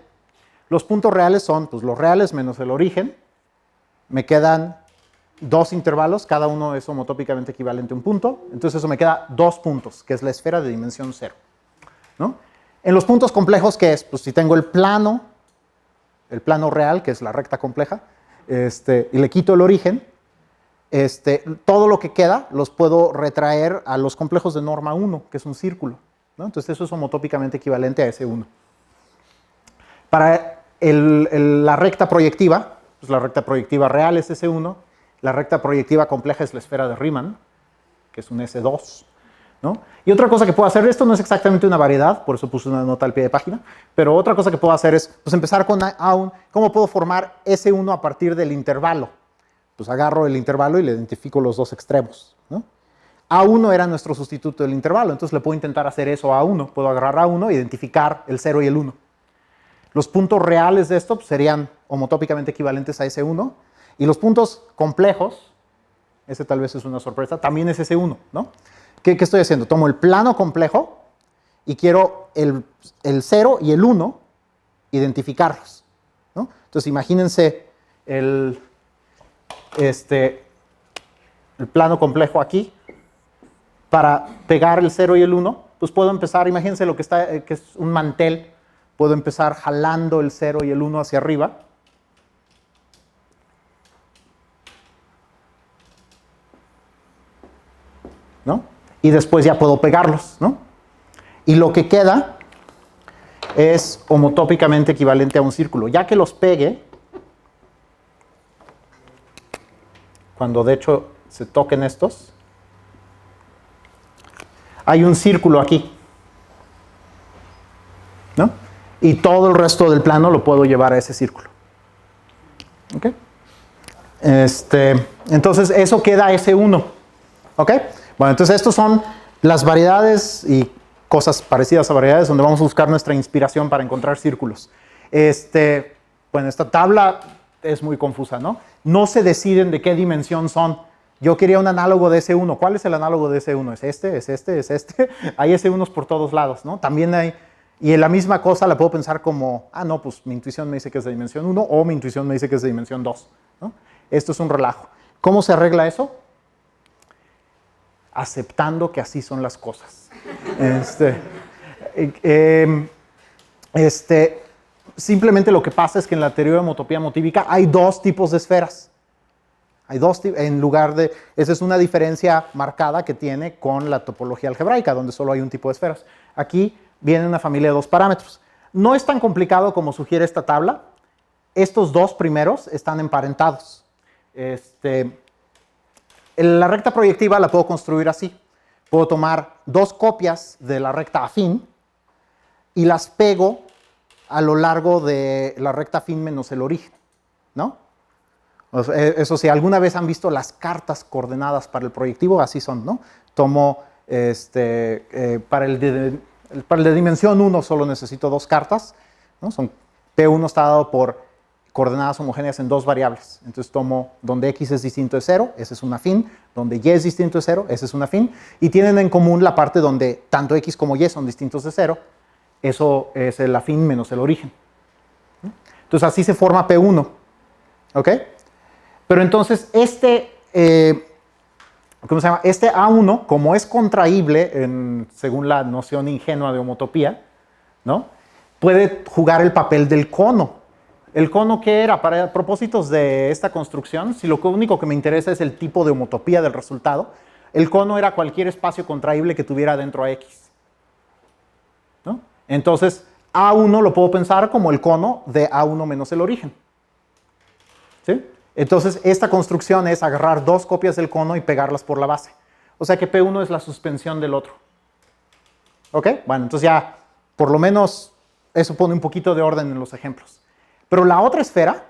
los puntos reales son pues, los reales menos el origen. Me quedan dos intervalos, cada uno es homotópicamente equivalente a un punto. Entonces eso me queda 2 puntos, que es la esfera de dimensión 0, ¿no? En los puntos complejos, ¿qué es? Pues si tengo el plano real, que es la recta compleja, y le quito el origen, todo lo que queda los puedo retraer a los complejos de norma 1, que es un círculo, ¿no? Entonces eso es homotópicamente equivalente a S1. Para la recta proyectiva, pues la recta proyectiva real es S1, la recta proyectiva compleja es la esfera de Riemann, que es un S2, ¿no? Y otra cosa que puedo hacer, esto no es exactamente una variedad, por eso puse una nota al pie de página, pero otra cosa que puedo hacer es pues, empezar con ¿cómo puedo formar S1 a partir del intervalo? Pues agarro el intervalo y le identifico los dos extremos, ¿no? A1 era nuestro sustituto del intervalo, entonces le puedo intentar hacer eso a A1. Puedo agarrar A1 e identificar el 0 y el 1. Los puntos reales de esto pues, serían homotópicamente equivalentes a S1. Y los puntos complejos, ese tal vez es una sorpresa, también es S1, ¿no? ¿Qué estoy haciendo? Tomo el plano complejo y quiero el 0 y el 1 identificarlos, ¿no? Entonces imagínense el plano complejo aquí. Para pegar el 0 y el 1, pues puedo empezar, imagínense lo que es un mantel, puedo empezar jalando el 0 y el 1 hacia arriba. ¿No? Y después ya puedo pegarlos, ¿no? Y lo que queda es homotópicamente equivalente a un círculo. Ya que los pegue, cuando de hecho se toquen estos, hay un círculo aquí, ¿no? Y todo el resto del plano lo puedo llevar a ese círculo. ¿Ok? Entonces eso queda S1. ¿Ok? Bueno, entonces estos son las variedades y cosas parecidas a variedades donde vamos a buscar nuestra inspiración para encontrar círculos. Bueno, esta tabla es muy confusa, ¿no? No se deciden de qué dimensión son. Yo quería un análogo de S1. ¿Cuál es el análogo de S1? ¿Es este? ¿Es este? ¿Es este? Hay S1s por todos lados, ¿no? También hay... Y en la misma cosa la puedo pensar como, no, pues mi intuición me dice que es de dimensión 1 o mi intuición me dice que es de dimensión 2, ¿no? Esto es un relajo. ¿Cómo se arregla eso? Aceptando que así son las cosas. Simplemente lo que pasa es que en la teoría de homotopía motívica hay dos tipos de esferas. Hay dos en lugar de... Esa es una diferencia marcada que tiene con la topología algebraica, donde solo hay un tipo de esferas. Aquí viene una familia de dos parámetros. No es tan complicado como sugiere esta tabla. Estos dos primeros están emparentados. La recta proyectiva la puedo construir así. Puedo tomar dos copias de la recta afín y las pego a lo largo de la recta afín menos el origen, ¿no? Eso sí, alguna vez han visto las cartas coordenadas para el proyectivo, así son, ¿no? Tomo, para el de dimensión 1 solo necesito dos cartas, ¿no? P1 está dado por coordenadas homogéneas en dos variables. Entonces tomo donde x es distinto de 0, ese es un afín, donde y es distinto de 0, ese es un afín, y tienen en común la parte donde tanto x como y son distintos de 0, eso es el afín menos el origen. Entonces así se forma P1, ¿ok? Pero entonces ¿cómo se llama? Este A1, como es contraíble según la noción ingenua de homotopía, ¿no? Puede jugar el papel del cono. ¿El cono qué era? Para propósitos de esta construcción, si lo único que me interesa es el tipo de homotopía del resultado, el cono era cualquier espacio contraíble que tuviera dentro a X, ¿no? Entonces, A1 lo puedo pensar como el cono de A1 menos el origen, ¿sí? Entonces, esta construcción es agarrar dos copias del cono y pegarlas por la base. O sea que P1 es la suspensión del otro. ¿Ok? Bueno, entonces ya, por lo menos, eso pone un poquito de orden en los ejemplos. Pero la otra esfera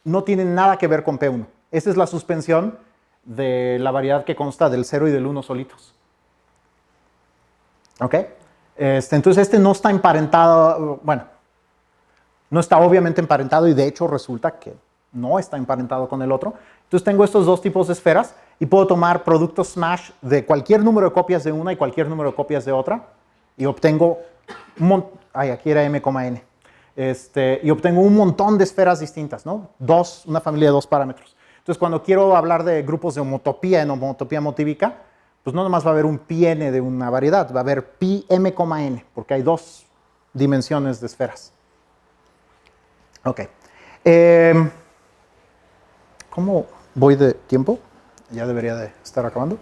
no tiene nada que ver con P1. Esa es la suspensión de la variedad que consta del 0 y del 1 solitos. ¿Ok? Entonces no está emparentado, bueno, no está obviamente emparentado y de hecho resulta que no está emparentado con el otro. Entonces tengo estos dos tipos de esferas y puedo tomar productos smash de cualquier número de copias de una y cualquier número de copias de otra y obtengo aquí era m, n. Y obtengo un montón de esferas distintas, ¿no? Una familia de dos parámetros. Entonces, cuando quiero hablar de grupos de homotopía en homotopía motívica, pues no nomás va a haber un pi n de una variedad, va a haber pi m, n, porque hay dos dimensiones de esferas. Ok. ¿Cómo voy de tiempo? Ya debería de estar acabando.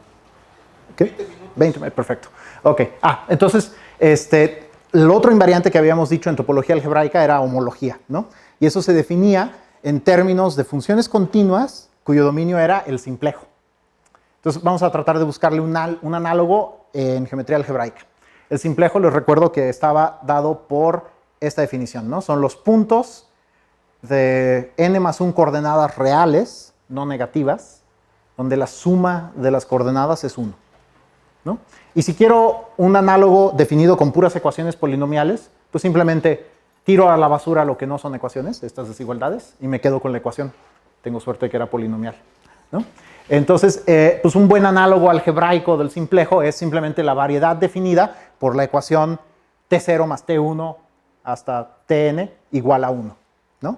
¿Qué? 20 minutos. Perfecto. Ok. Entonces, el otro invariante que habíamos dicho en topología algebraica era homología, ¿no? Y eso se definía en términos de funciones continuas cuyo dominio era el simplejo. Entonces vamos a tratar de buscarle un análogo en geometría algebraica. El simplejo, les recuerdo que estaba dado por esta definición, ¿no? Son los puntos de n más 1 coordenadas reales, no negativas, donde la suma de las coordenadas es 1, ¿no? Y si quiero un análogo definido con puras ecuaciones polinomiales, pues simplemente tiro a la basura lo que no son ecuaciones, estas desigualdades, y me quedo con la ecuación. Tengo suerte de que era polinomial, ¿no? Entonces, pues un buen análogo algebraico del simplejo es simplemente la variedad definida por la ecuación T0 más T1 hasta Tn igual a 1, ¿no?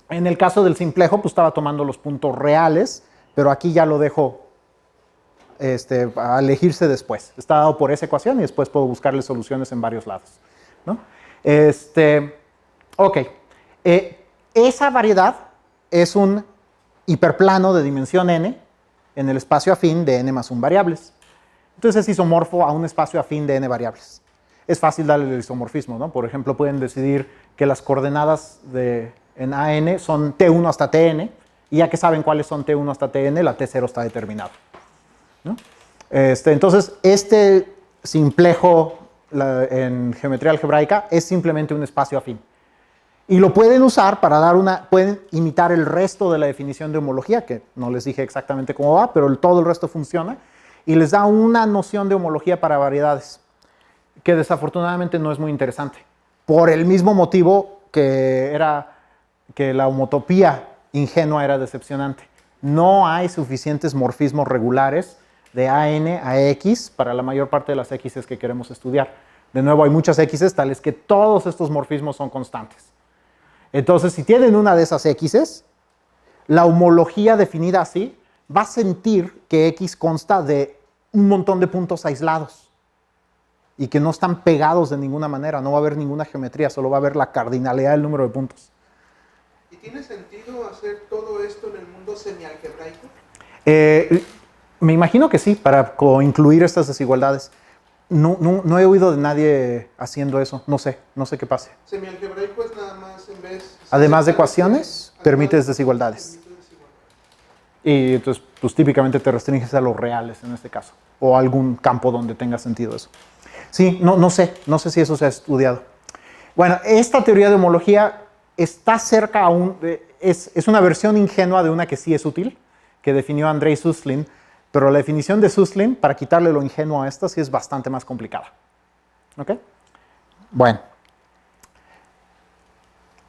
En el caso del simplejo, pues estaba tomando los puntos reales, pero aquí ya lo dejo a elegirse después. Está dado por esa ecuación y después puedo buscarle soluciones en varios lados, ¿no? Ok. Esa variedad es un hiperplano de dimensión n en el espacio afín de n más 1 variables. Entonces es isomorfo a un espacio afín de n variables. Es fácil darle el isomorfismo, ¿no? Por ejemplo, pueden decidir que las coordenadas en AN son T1 hasta Tn, y ya que saben cuáles son T1 hasta Tn, la T0 está determinada, ¿no? Entonces, este simplejo en geometría algebraica es simplemente un espacio afín. Y lo pueden usar para pueden imitar el resto de la definición de homología, que no les dije exactamente cómo va, pero todo el resto funciona. y les da una noción de homología para variedades, que desafortunadamente no es muy interesante, por el mismo motivo que la homotopía ingenua era decepcionante. No hay suficientes morfismos regulares de AN a X para la mayor parte de las X's que queremos estudiar. De nuevo, hay muchas X's tales que todos estos morfismos son constantes. Entonces, si tienen una de esas X's, la homología definida así va a sentir que X consta de un montón de puntos aislados y que no están pegados de ninguna manera, no va a haber ninguna geometría, solo va a haber la cardinalidad del número de puntos. ¿Y tiene sentido hacer todo esto en el mundo semialgebraico? Me imagino que sí, para incluir estas desigualdades. No he oído de nadie haciendo eso, no sé qué pase. Semialgebraico es nada más en vez... Además de ecuaciones, permites desigualdades. Y entonces, pues típicamente te restringes a los reales en este caso, o algún campo donde tenga sentido eso. Sí, no sé si eso se ha estudiado. Bueno, esta teoría de homología está cerca es una versión ingenua de una que sí es útil, que definió Andrei Suslin, pero la definición de Suslin, para quitarle lo ingenuo a esta, sí es bastante más complicada. ¿Ok? Bueno.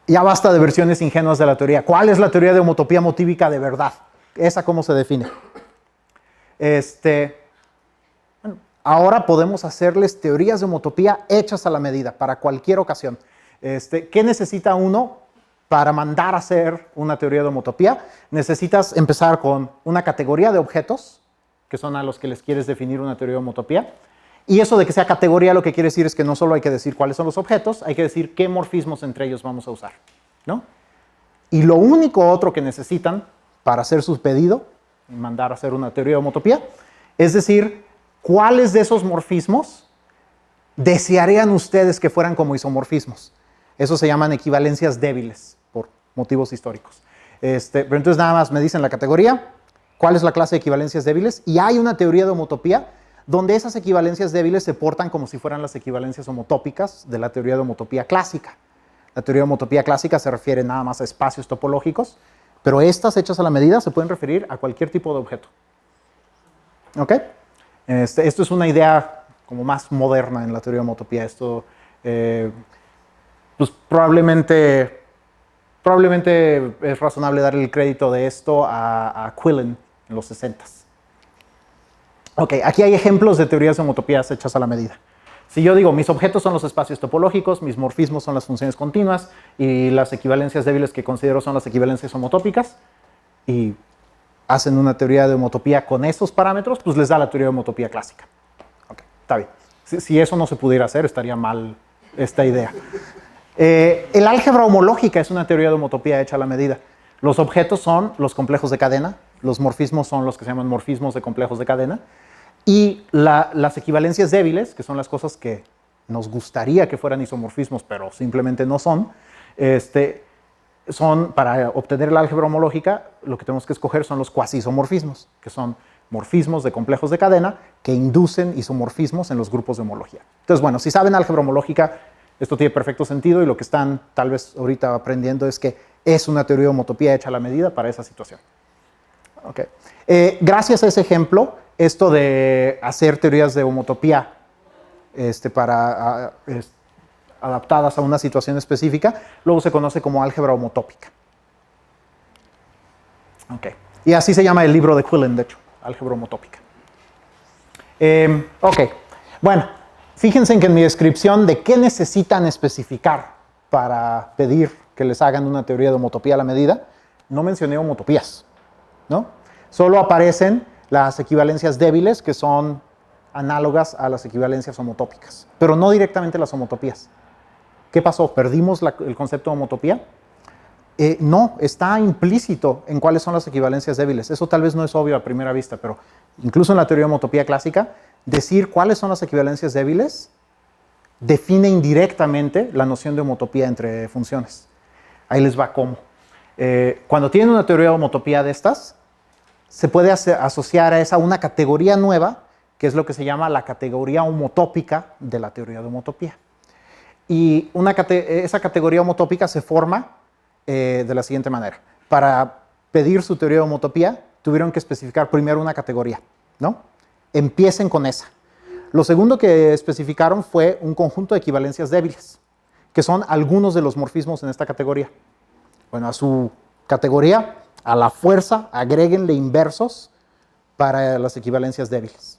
Ya basta de versiones ingenuas de la teoría. ¿Cuál es la teoría de homotopía motívica de verdad? ¿Esa cómo se define? Bueno, ahora podemos hacerles teorías de homotopía hechas a la medida, para cualquier ocasión. ¿Qué necesita uno para mandar a hacer una teoría de homotopía? Necesitas empezar con una categoría de objetos, que son a los que les quieres definir una teoría de homotopía. Y eso de que sea categoría lo que quiere decir es que no solo hay que decir cuáles son los objetos, hay que decir qué morfismos entre ellos vamos a usar, ¿no? Y lo único otro que necesitan para hacer su pedido y mandar a hacer una teoría de homotopía es decir cuáles de esos morfismos desearían ustedes que fueran como isomorfismos. Eso se llaman equivalencias débiles por motivos históricos. Pero entonces nada más me dicen la categoría, cuál es la clase de equivalencias débiles, y hay una teoría de homotopía donde esas equivalencias débiles se portan como si fueran las equivalencias homotópicas de la teoría de homotopía clásica. La teoría de homotopía clásica se refiere nada más a espacios topológicos, pero estas hechas a la medida se pueden referir a cualquier tipo de objeto. ¿Ok? Esto es una idea como más moderna en la teoría de homotopía. Esto, pues probablemente es razonable darle el crédito de esto a Quillen en los 60s. Ok, aquí hay ejemplos de teorías de homotopías hechas a la medida. Si yo digo, mis objetos son los espacios topológicos, mis morfismos son las funciones continuas y las equivalencias débiles que considero son las equivalencias homotópicas, y hacen una teoría de homotopía con esos parámetros, pues les da la teoría de homotopía clásica. Ok, está bien. Si eso no se pudiera hacer, estaría mal esta idea. El álgebra homológica es una teoría de homotopía hecha a la medida. Los objetos son los complejos de cadena, los morfismos son los que se llaman morfismos de complejos de cadena, y las equivalencias débiles, que son las cosas que nos gustaría que fueran isomorfismos, pero simplemente no son, son, para obtener el álgebra homológica, lo que tenemos que escoger son los cuasi-isomorfismos, que son morfismos de complejos de cadena que inducen isomorfismos en los grupos de homología. Entonces, bueno, si saben álgebra homológica, esto tiene perfecto sentido, y lo que están tal vez ahorita aprendiendo es que es una teoría de homotopía hecha a la medida para esa situación. Okay. Gracias a ese ejemplo, esto de hacer teorías de homotopía adaptadas a una situación específica, luego se conoce como álgebra homotópica. Okay. Y así se llama el libro de Quillen, de hecho, álgebra homotópica. Ok, bueno, fíjense que en mi descripción de qué necesitan especificar para pedir que les hagan una teoría de homotopía a la medida, no mencioné homotopías, ¿no? Solo aparecen las equivalencias débiles, que son análogas a las equivalencias homotópicas, pero no directamente las homotopías. ¿Qué pasó? ¿Perdimos el concepto de homotopía? No, está implícito en cuáles son las equivalencias débiles. Eso tal vez no es obvio a primera vista, pero incluso en la teoría de homotopía clásica, decir cuáles son las equivalencias débiles define indirectamente la noción de homotopía entre funciones. Ahí les va cómo. Cuando tienen una teoría de homotopía de estas, se puede asociar a esa una categoría nueva, que es lo que se llama la categoría homotópica de la teoría de homotopía. Y esa categoría homotópica se forma de la siguiente manera. Para pedir su teoría de homotopía, tuvieron que especificar primero una categoría, ¿no? empiecen con esa. Lo segundo que especificaron fue un conjunto de equivalencias débiles, que son algunos de los morfismos en esta categoría. Bueno, a su categoría, a la fuerza, agréguenle inversos para las equivalencias débiles.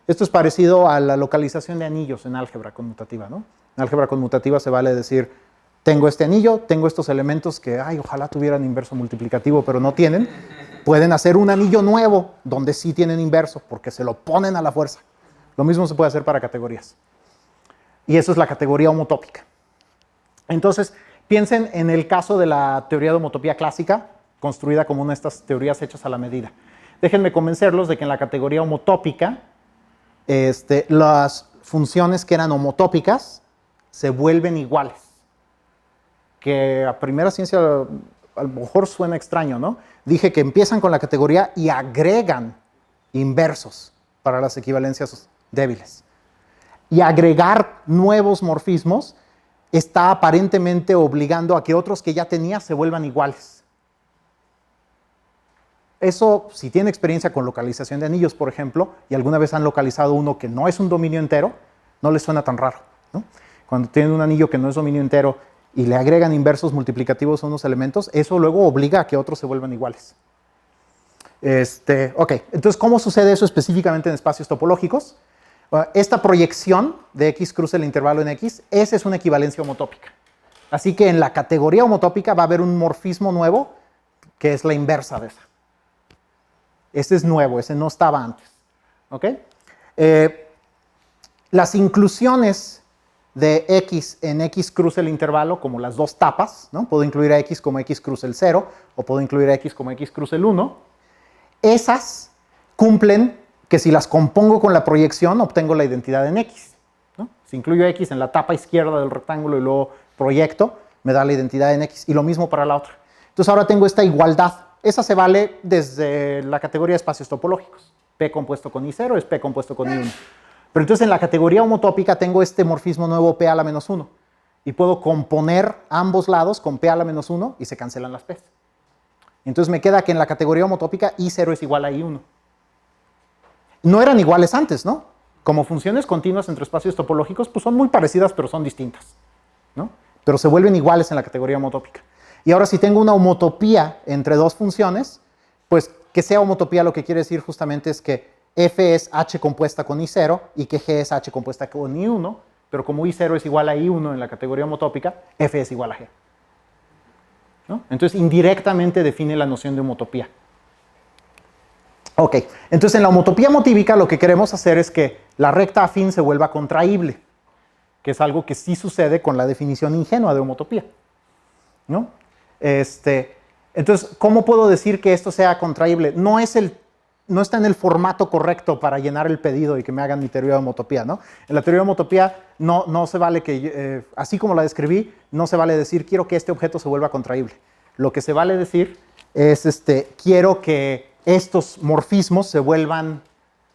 Esto es parecido a la localización de anillos en álgebra conmutativa, ¿no? En álgebra conmutativa se vale decir, tengo este anillo, tengo estos elementos que, ojalá tuvieran inverso multiplicativo, pero no tienen. Pueden hacer un anillo nuevo donde sí tienen inverso, porque se lo ponen a la fuerza. Lo mismo se puede hacer para categorías. Y eso es la categoría homotópica. Entonces, piensen en el caso de la teoría de homotopía clásica, construida como una de estas teorías hechas a la medida. Déjenme convencerlos de que en la categoría homotópica, las funciones que eran homotópicas se vuelven iguales. Que a primera ciencia a lo mejor suena extraño, ¿no? Dije que empiezan con la categoría y agregan inversos para las equivalencias débiles. Y agregar nuevos morfismos está aparentemente obligando a que otros que ya tenía se vuelvan iguales. Eso, si tienen experiencia con localización de anillos, por ejemplo, y alguna vez han localizado uno que no es un dominio entero, no les suena tan raro, ¿no? Cuando tienen un anillo que no es dominio entero y le agregan inversos multiplicativos a unos elementos, eso luego obliga a que otros se vuelvan iguales. Ok, entonces, ¿cómo sucede eso específicamente en espacios topológicos? Esta proyección de X cruza el intervalo en X, esa es una equivalencia homotópica. Así que en la categoría homotópica va a haber un morfismo nuevo que es la inversa de esa. Ese es nuevo, ese no estaba antes. ¿Ok? Las inclusiones de X en X cruza el intervalo, como las dos tapas, ¿no? Puedo incluir a X como X cruza el 0, o puedo incluir a X como X cruza el 1. Esas cumplen que si las compongo con la proyección, obtengo la identidad en X, ¿no? Si incluyo X en la tapa izquierda del rectángulo y luego proyecto, me da la identidad en X. Y lo mismo para la otra. Entonces ahora tengo esta igualdad. Esa se vale desde la categoría de espacios topológicos. P compuesto con I0 es P compuesto con I1. Pero entonces en la categoría homotópica tengo este morfismo nuevo P a la menos 1. Y puedo componer ambos lados con P a la menos 1 y se cancelan las P's. Entonces me queda que en la categoría homotópica I0 es igual a I1. No eran iguales antes, ¿no? Como funciones continuas entre espacios topológicos, pues son muy parecidas, pero son distintas, ¿no? Pero se vuelven iguales en la categoría homotópica. Y ahora si tengo una homotopía entre dos funciones, pues que sea homotopía lo que quiere decir justamente es que f es h compuesta con i0 y que g es h compuesta con i1, pero como i0 es igual a i1 en la categoría homotópica, f es igual a g, ¿no? Entonces indirectamente define la noción de homotopía. Ok, entonces en la homotopía motívica lo que queremos hacer es que la recta afín se vuelva contraíble, que es algo que sí sucede con la definición ingenua de homotopía, ¿no? Entonces, ¿cómo puedo decir que esto sea contraíble? No está en el formato correcto para llenar el pedido y que me hagan mi teoría de homotopía, ¿no? En la teoría de homotopía no se vale que, así como la describí, no se vale decir quiero que este objeto se vuelva contraíble. Lo que se vale decir es quiero que estos morfismos se vuelvan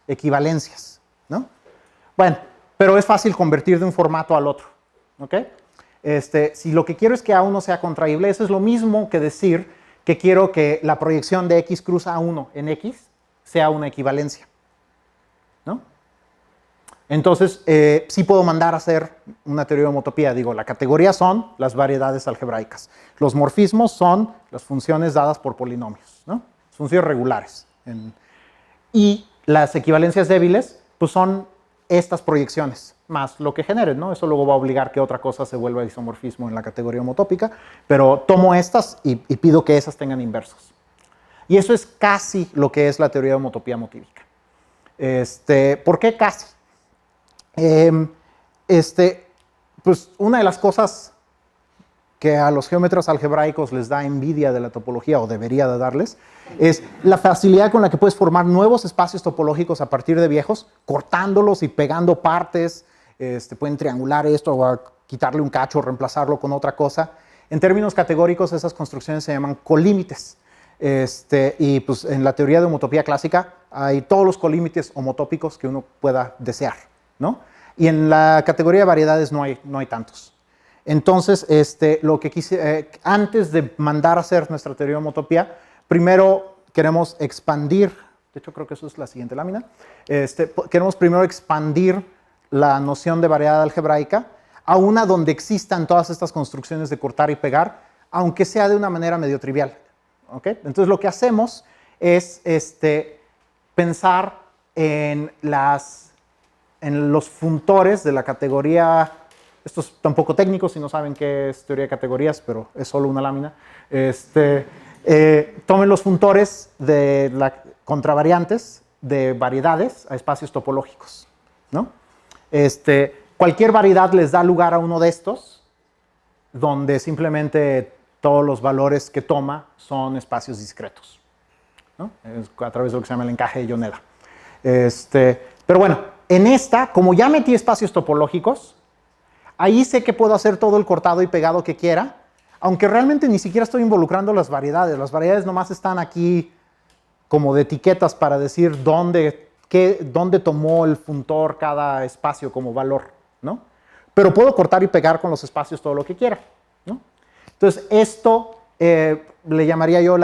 equivalencias, ¿no? Bueno, pero es fácil convertir de un formato al otro, ¿ok? Si lo que quiero es que A1 sea contraíble, eso es lo mismo que decir que quiero que la proyección de X cruza A1 en X sea una equivalencia, ¿no? Entonces, sí puedo mandar a hacer una teoría de homotopía. Digo, la categoría son las variedades algebraicas. Los morfismos son las funciones dadas por polinomios, ¿no? Funciones regulares. Y las equivalencias débiles, pues son estas proyecciones, más lo que generen, ¿no? Eso luego va a obligar que otra cosa se vuelva isomorfismo en la categoría homotópica, pero tomo estas y pido que esas tengan inversos. Y eso es casi lo que es la teoría de homotopía motívica. ¿Por qué casi? Pues una de las cosas que a los geómetras algebraicos les da envidia de la topología, o debería de darles, es la facilidad con la que puedes formar nuevos espacios topológicos a partir de viejos, cortándolos y pegando partes. Pueden triangular esto o quitarle un cacho o reemplazarlo con otra cosa. En términos categóricos, esas construcciones se llaman colímites. Y pues en la teoría de homotopía clásica hay todos los colímites homotópicos que uno pueda desear, ¿no? Y en la categoría de variedades no hay tantos. Entonces, lo que quise, antes de mandar a hacer nuestra teoría de homotopía, primero queremos expandir De hecho, creo que eso es la siguiente lámina. Queremos primero expandir la noción de variedad algebraica a una donde existan todas estas construcciones de cortar y pegar, aunque sea de una manera medio trivial. ¿Okay? Entonces, lo que hacemos es pensar en los funtores de la categoría. Esto es tan poco técnico si no saben qué es teoría de categorías, pero es solo una lámina. Tomen los funtores de contravariantes de variedades a espacios topológicos, ¿no? Cualquier variedad les da lugar a uno de estos, donde simplemente todos los valores que toma son espacios discretos, ¿no? A través de lo que se llama el encaje de Yoneda. Pero bueno, en esta, como ya metí espacios topológicos, ahí sé que puedo hacer todo el cortado y pegado que quiera, aunque realmente ni siquiera estoy involucrando las variedades. Las variedades nomás están aquí como de etiquetas para decir dónde tomó el funtor cada espacio como valor, ¿no? Pero puedo cortar y pegar con los espacios todo lo que quiera, ¿no? Entonces, esto le llamaría yo,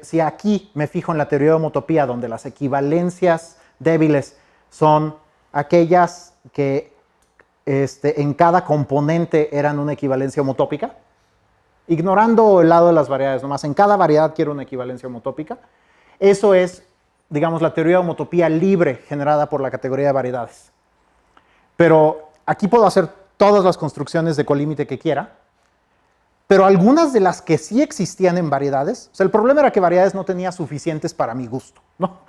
si aquí me fijo en la teoría de homotopía, donde las equivalencias débiles son aquellas que en cada componente eran una equivalencia homotópica, ignorando el lado de las variedades, nomás en cada variedad quiero una equivalencia homotópica. Eso es, digamos, la teoría de homotopía libre generada por la categoría de variedades. Pero aquí puedo hacer todas las construcciones de colímite que quiera, pero algunas de las que sí existían en variedades, o sea, el problema era que variedades no tenía suficientes para mi gusto, ¿no?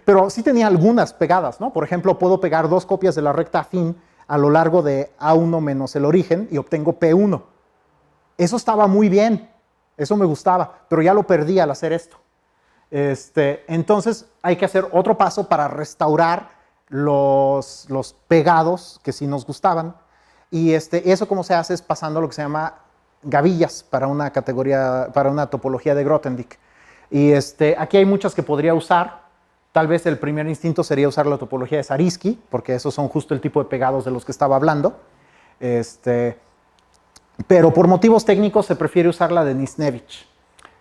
Pero sí tenía algunas pegadas, ¿no? Por ejemplo, puedo pegar dos copias de la recta afín a lo largo de A1 menos el origen y obtengo P1. Eso estaba muy bien, eso me gustaba, pero ya lo perdí al hacer esto. Entonces hay que hacer otro paso para restaurar los pegados que sí nos gustaban. Y eso como se hace es pasando lo que se llama gavillas para una categoría, para una topología de Grothendieck. Y aquí hay muchas que podría usar. Tal vez el primer instinto sería usar la topología de Zariski, porque esos son justo el tipo de pegados de los que estaba hablando. Pero por motivos técnicos se prefiere usar la de Nisnevich.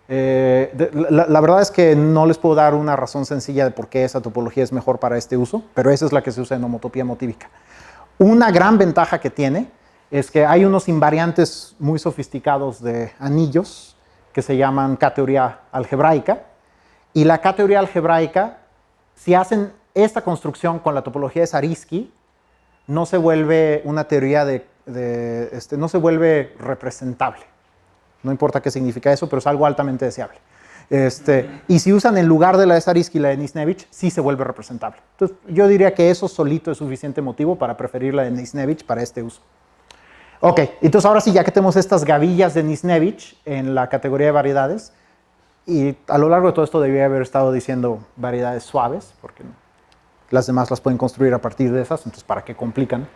La verdad es que no les puedo dar una razón sencilla de por qué esa topología es mejor para este uso, pero esa es la que se usa en homotopía motívica. Una gran ventaja que tiene es que hay unos invariantes muy sofisticados de anillos que se llaman K-teoría algebraica, y la K-teoría algebraica, si hacen esta construcción con la topología de Zariski, no se vuelve una teoría no se vuelve representable. No importa qué significa eso, pero es algo altamente deseable. Y si usan en lugar de la de Zariski la de Nisnevich, sí se vuelve representable. Entonces, yo diría que eso solito es suficiente motivo para preferir la de Nisnevich para este uso. Ok, entonces ahora sí, ya que tenemos estas gavillas de Nisnevich en la categoría de variedades, y a lo largo de todo esto debía haber estado diciendo variedades suaves, porque las demás las pueden construir a partir de esas, entonces ¿para qué complican?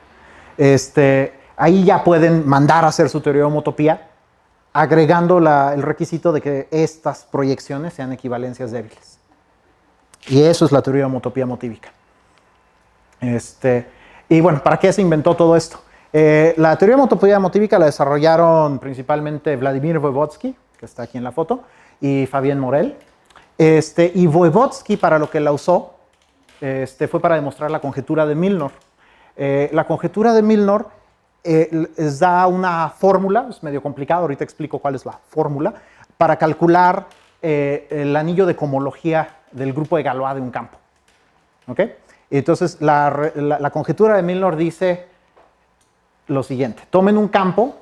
Ahí ya pueden mandar a hacer su teoría de homotopía, agregando el requisito de que estas proyecciones sean equivalencias débiles. Y eso es la teoría de homotopía motívica. Y bueno, ¿para qué se inventó todo esto? La teoría de homotopía motívica la desarrollaron principalmente Vladimir Voevodsky, que está aquí en la foto, y Fabien Morel. Y Voevodsky, para lo que la usó, fue para demostrar la conjetura de Milnor. La conjetura de Milnor les da una fórmula, es medio complicado, ahorita explico cuál es la fórmula, para calcular el anillo de cohomología del grupo de Galois de un campo. ¿Ok? Entonces, la conjetura de Milnor dice lo siguiente: tomen un campo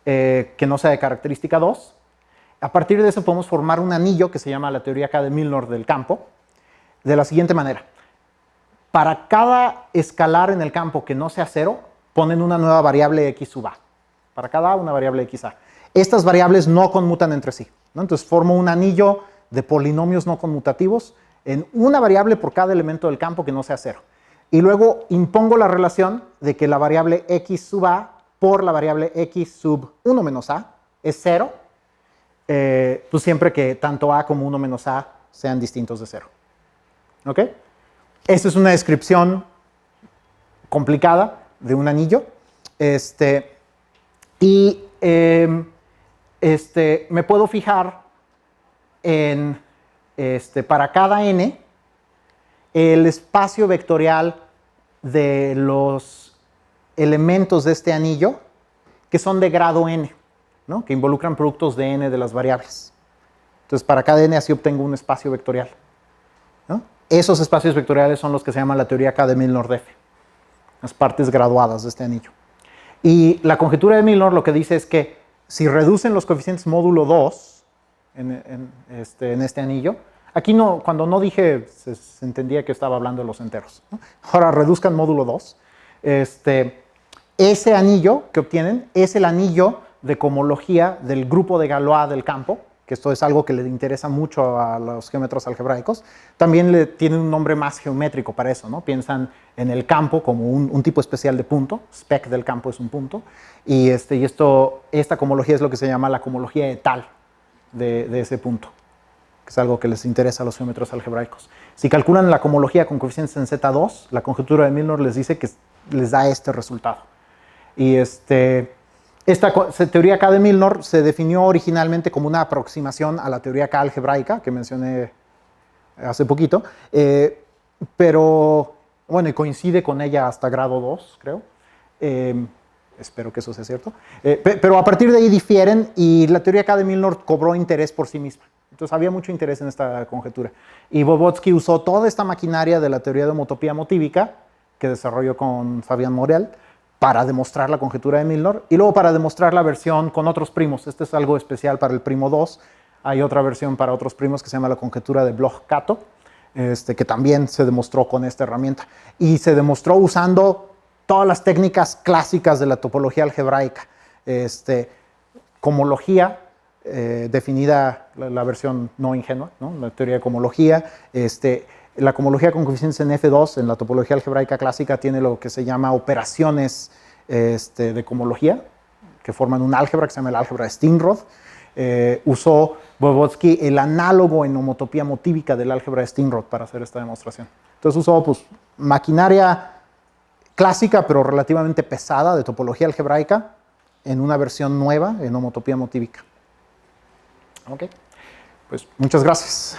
que no sea de característica 2, a partir de eso podemos formar un anillo que se llama la teoría acá de Milnor del campo, de la siguiente manera. Para cada escalar en el campo que no sea 0, ponen una nueva variable x sub a. Para cada a, una variable x a. Estas variables no conmutan entre sí, ¿no? Entonces formo un anillo de polinomios no conmutativos en una variable por cada elemento del campo que no sea 0. Y luego impongo la relación de que la variable x sub a por la variable x sub 1 menos a es 0, pues siempre que tanto a como 1 menos a sean distintos de 0. ¿Ok? Esta es una descripción complicada de un anillo. Me puedo fijar en, para cada n, el espacio vectorial de los elementos de este anillo que son de grado n, ¿no? Que involucran productos de n de las variables. Entonces, para cada n así obtengo un espacio vectorial, ¿no? Esos espacios vectoriales son los que se llaman la teoría K de Milnor de F, las partes graduadas de este anillo. Y la conjetura de Milnor lo que dice es que si reducen los coeficientes módulo 2 en este anillo, aquí no, cuando no dije, se entendía que estaba hablando de los enteros, ¿no? Ahora reduzcan módulo 2. Ese anillo que obtienen es el anillo de cohomología del grupo de Galois del campo, que esto es algo que le interesa mucho a los geómetros algebraicos. También le tienen un nombre más geométrico para eso, ¿no? Piensan en el campo como un tipo especial de punto, spec del campo es un punto, y esta cohomología es lo que se llama la cohomología etal de ese punto, que es algo que les interesa a los geómetros algebraicos. Si calculan la cohomología con coeficientes en Z2, la conjetura de Milnor les dice que les da este resultado. Y esta teoría K de Milnor se definió originalmente como una aproximación a la teoría K algebraica, que mencioné hace poquito, pero, bueno, y coincide con ella hasta grado 2, creo. Espero que eso sea cierto. Pero a partir de ahí difieren y la teoría K de Milnor cobró interés por sí misma. Entonces había mucho interés en esta conjetura. Y Bobotsky usó toda esta maquinaria de la teoría de homotopía motívica, que desarrolló con Fabián Morel, para demostrar la conjetura de Milnor, y luego para demostrar la versión con otros primos. Este es algo especial para el primo 2. Hay otra versión para otros primos que se llama la conjetura de Bloch-Kato, que también se demostró con esta herramienta. Y se demostró usando todas las técnicas clásicas de la topología algebraica. Cohomología, definida la versión no ingenua, ¿no? La teoría de cohomología. La cohomología con coeficientes en F2 en la topología algebraica clásica tiene lo que se llama operaciones de cohomología, que forman un álgebra que se llama el álgebra de Steenrod. Usó Bobotsky el análogo en homotopía motívica del álgebra de Steenrod para hacer esta demostración. Entonces usó maquinaria clásica pero relativamente pesada de topología algebraica en una versión nueva en homotopía motívica. Ok, pues muchas gracias.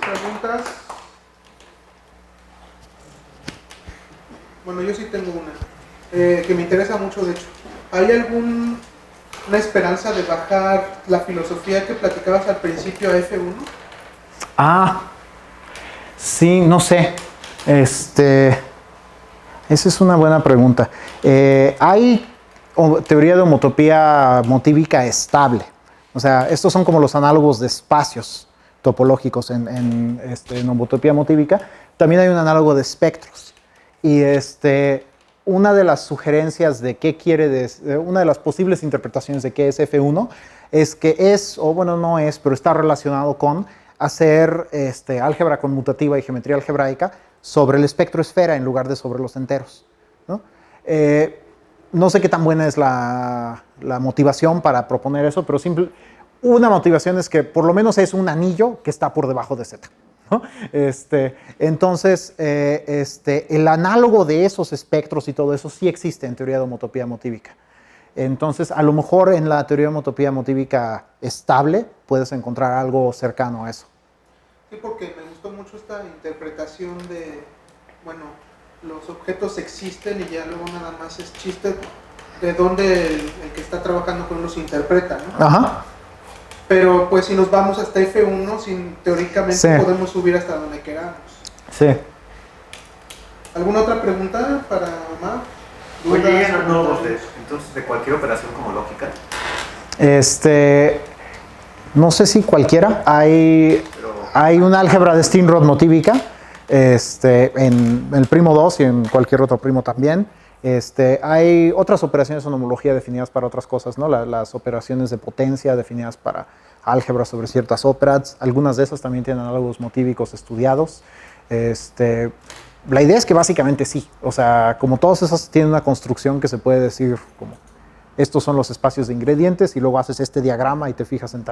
¿Preguntas? Bueno, yo sí tengo una, que me interesa mucho, de hecho. ¿Hay alguna esperanza de bajar la filosofía que platicabas al principio a F1? Sí, no sé. Esa es una buena pregunta. Hay teoría de homotopía motívica estable. O sea, estos son como los análogos de espacios topológicos en homotopía motívica. También hay un análogo de espectros. Y una de las sugerencias de qué quiere, una de las posibles interpretaciones de qué es F1 es que es, o bueno, no es, pero está relacionado con hacer álgebra conmutativa y geometría algebraica sobre el espectro esfera en lugar de sobre los enteros, ¿no? No sé qué tan buena es la motivación para proponer eso, pero una motivación es que por lo menos es un anillo que está por debajo de Z, ¿no? Entonces, el análogo de esos espectros y todo eso sí existe en teoría de homotopía motívica. Entonces, a lo mejor en la teoría de homotopía motívica estable puedes encontrar algo cercano a eso. Sí, porque me gustó mucho esta interpretación de, bueno, los objetos existen y ya luego nada más es chiste de dónde el que está trabajando con los interpreta, ¿no? Ajá. Pero pues si nos vamos hasta F1, teóricamente sí, podemos subir hasta donde queramos. Sí. ¿Alguna otra pregunta para Omar? Oye, entonces de cualquier operación homológica. No sé si cualquiera. Hay una álgebra de Steenrod motívica en el primo 2 y en cualquier otro primo también. Hay otras operaciones en homología definidas para otras cosas, ¿no? Las operaciones de potencia definidas para álgebra sobre ciertas óperas. Algunas de esas también tienen análogos motívicos estudiados. La idea es que básicamente sí. O sea, como todas esas tienen una construcción que se puede decir como estos son los espacios de ingredientes y luego haces este diagrama y te fijas en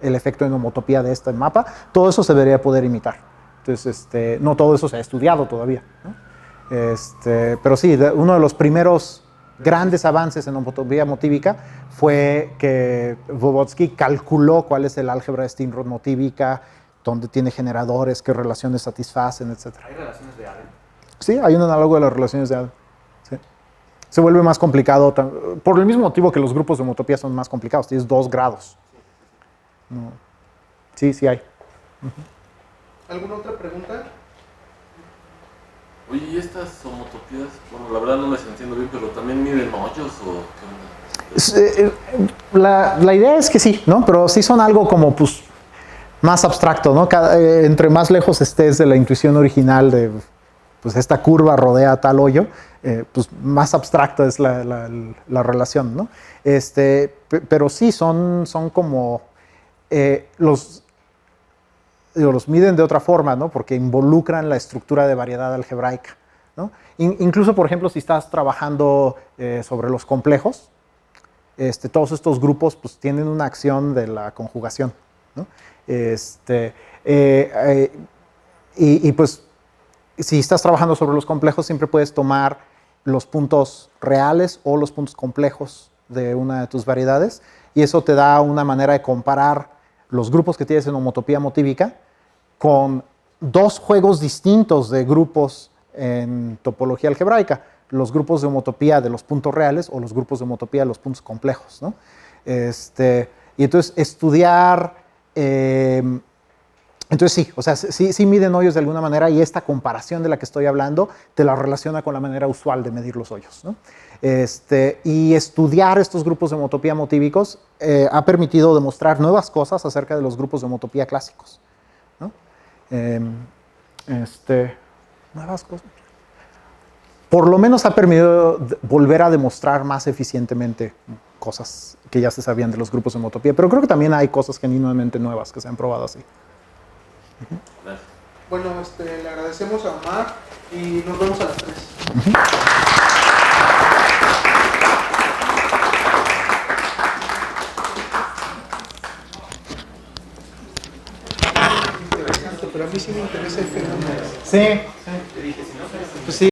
el efecto en homotopía de este mapa. Todo eso se debería poder imitar. Entonces, no todo eso se ha estudiado todavía, ¿no? Pero sí, uno de los primeros grandes avances en homotopía motívica fue que Vygotsky calculó cuál es el álgebra de Steenrod motívica, dónde tiene generadores, qué relaciones satisfacen, etc. ¿Hay relaciones de Allen? Sí, hay un análogo de las relaciones de Allen. Sí. Se vuelve más complicado por el mismo motivo que los grupos de homotopía son más complicados. Tienes 2 grados. No. Sí, sí hay. ¿Alguna otra pregunta? Oye, ¿y estas homotopías? Bueno, la verdad no las entiendo bien, pero ¿también miden hoyos o qué onda? La idea es que sí, ¿no? Pero sí son algo como, pues, más abstracto, ¿no? Entre más lejos estés de la intuición original de, pues, esta curva rodea tal hoyo, pues, más abstracta es la relación, ¿no? Pero sí, son como, los miden de otra forma, ¿no? Porque involucran la estructura de variedad algebraica, ¿no? Incluso, por ejemplo, si estás trabajando sobre los complejos, todos estos grupos pues, tienen una acción de la conjugación, ¿no? Y pues, si estás trabajando sobre los complejos, siempre puedes tomar los puntos reales o los puntos complejos de una de tus variedades, y eso te da una manera de comparar los grupos que tienes en homotopía motívica con 2 juegos distintos de grupos en topología algebraica, los grupos de homotopía de los puntos reales o los grupos de homotopía de los puntos complejos, ¿no? Y entonces estudiar, entonces sí, o sea, sí miden hoyos de alguna manera, y esta comparación de la que estoy hablando te la relaciona con la manera usual de medir los hoyos, ¿no? Y estudiar estos grupos de homotopía motívicos ha permitido demostrar nuevas cosas acerca de los grupos de homotopía clásicos, ¿no? Nuevas cosas. Por lo menos ha permitido volver a demostrar más eficientemente cosas que ya se sabían de los grupos de homotopía, pero creo que también hay cosas genuinamente nuevas que se han probado así. Gracias. Bueno, le agradecemos a Omar y nos vemos a las 3. Interesante, pero a mí sí me interesa el fenómeno. Sí, Te dije, si no, pues sí.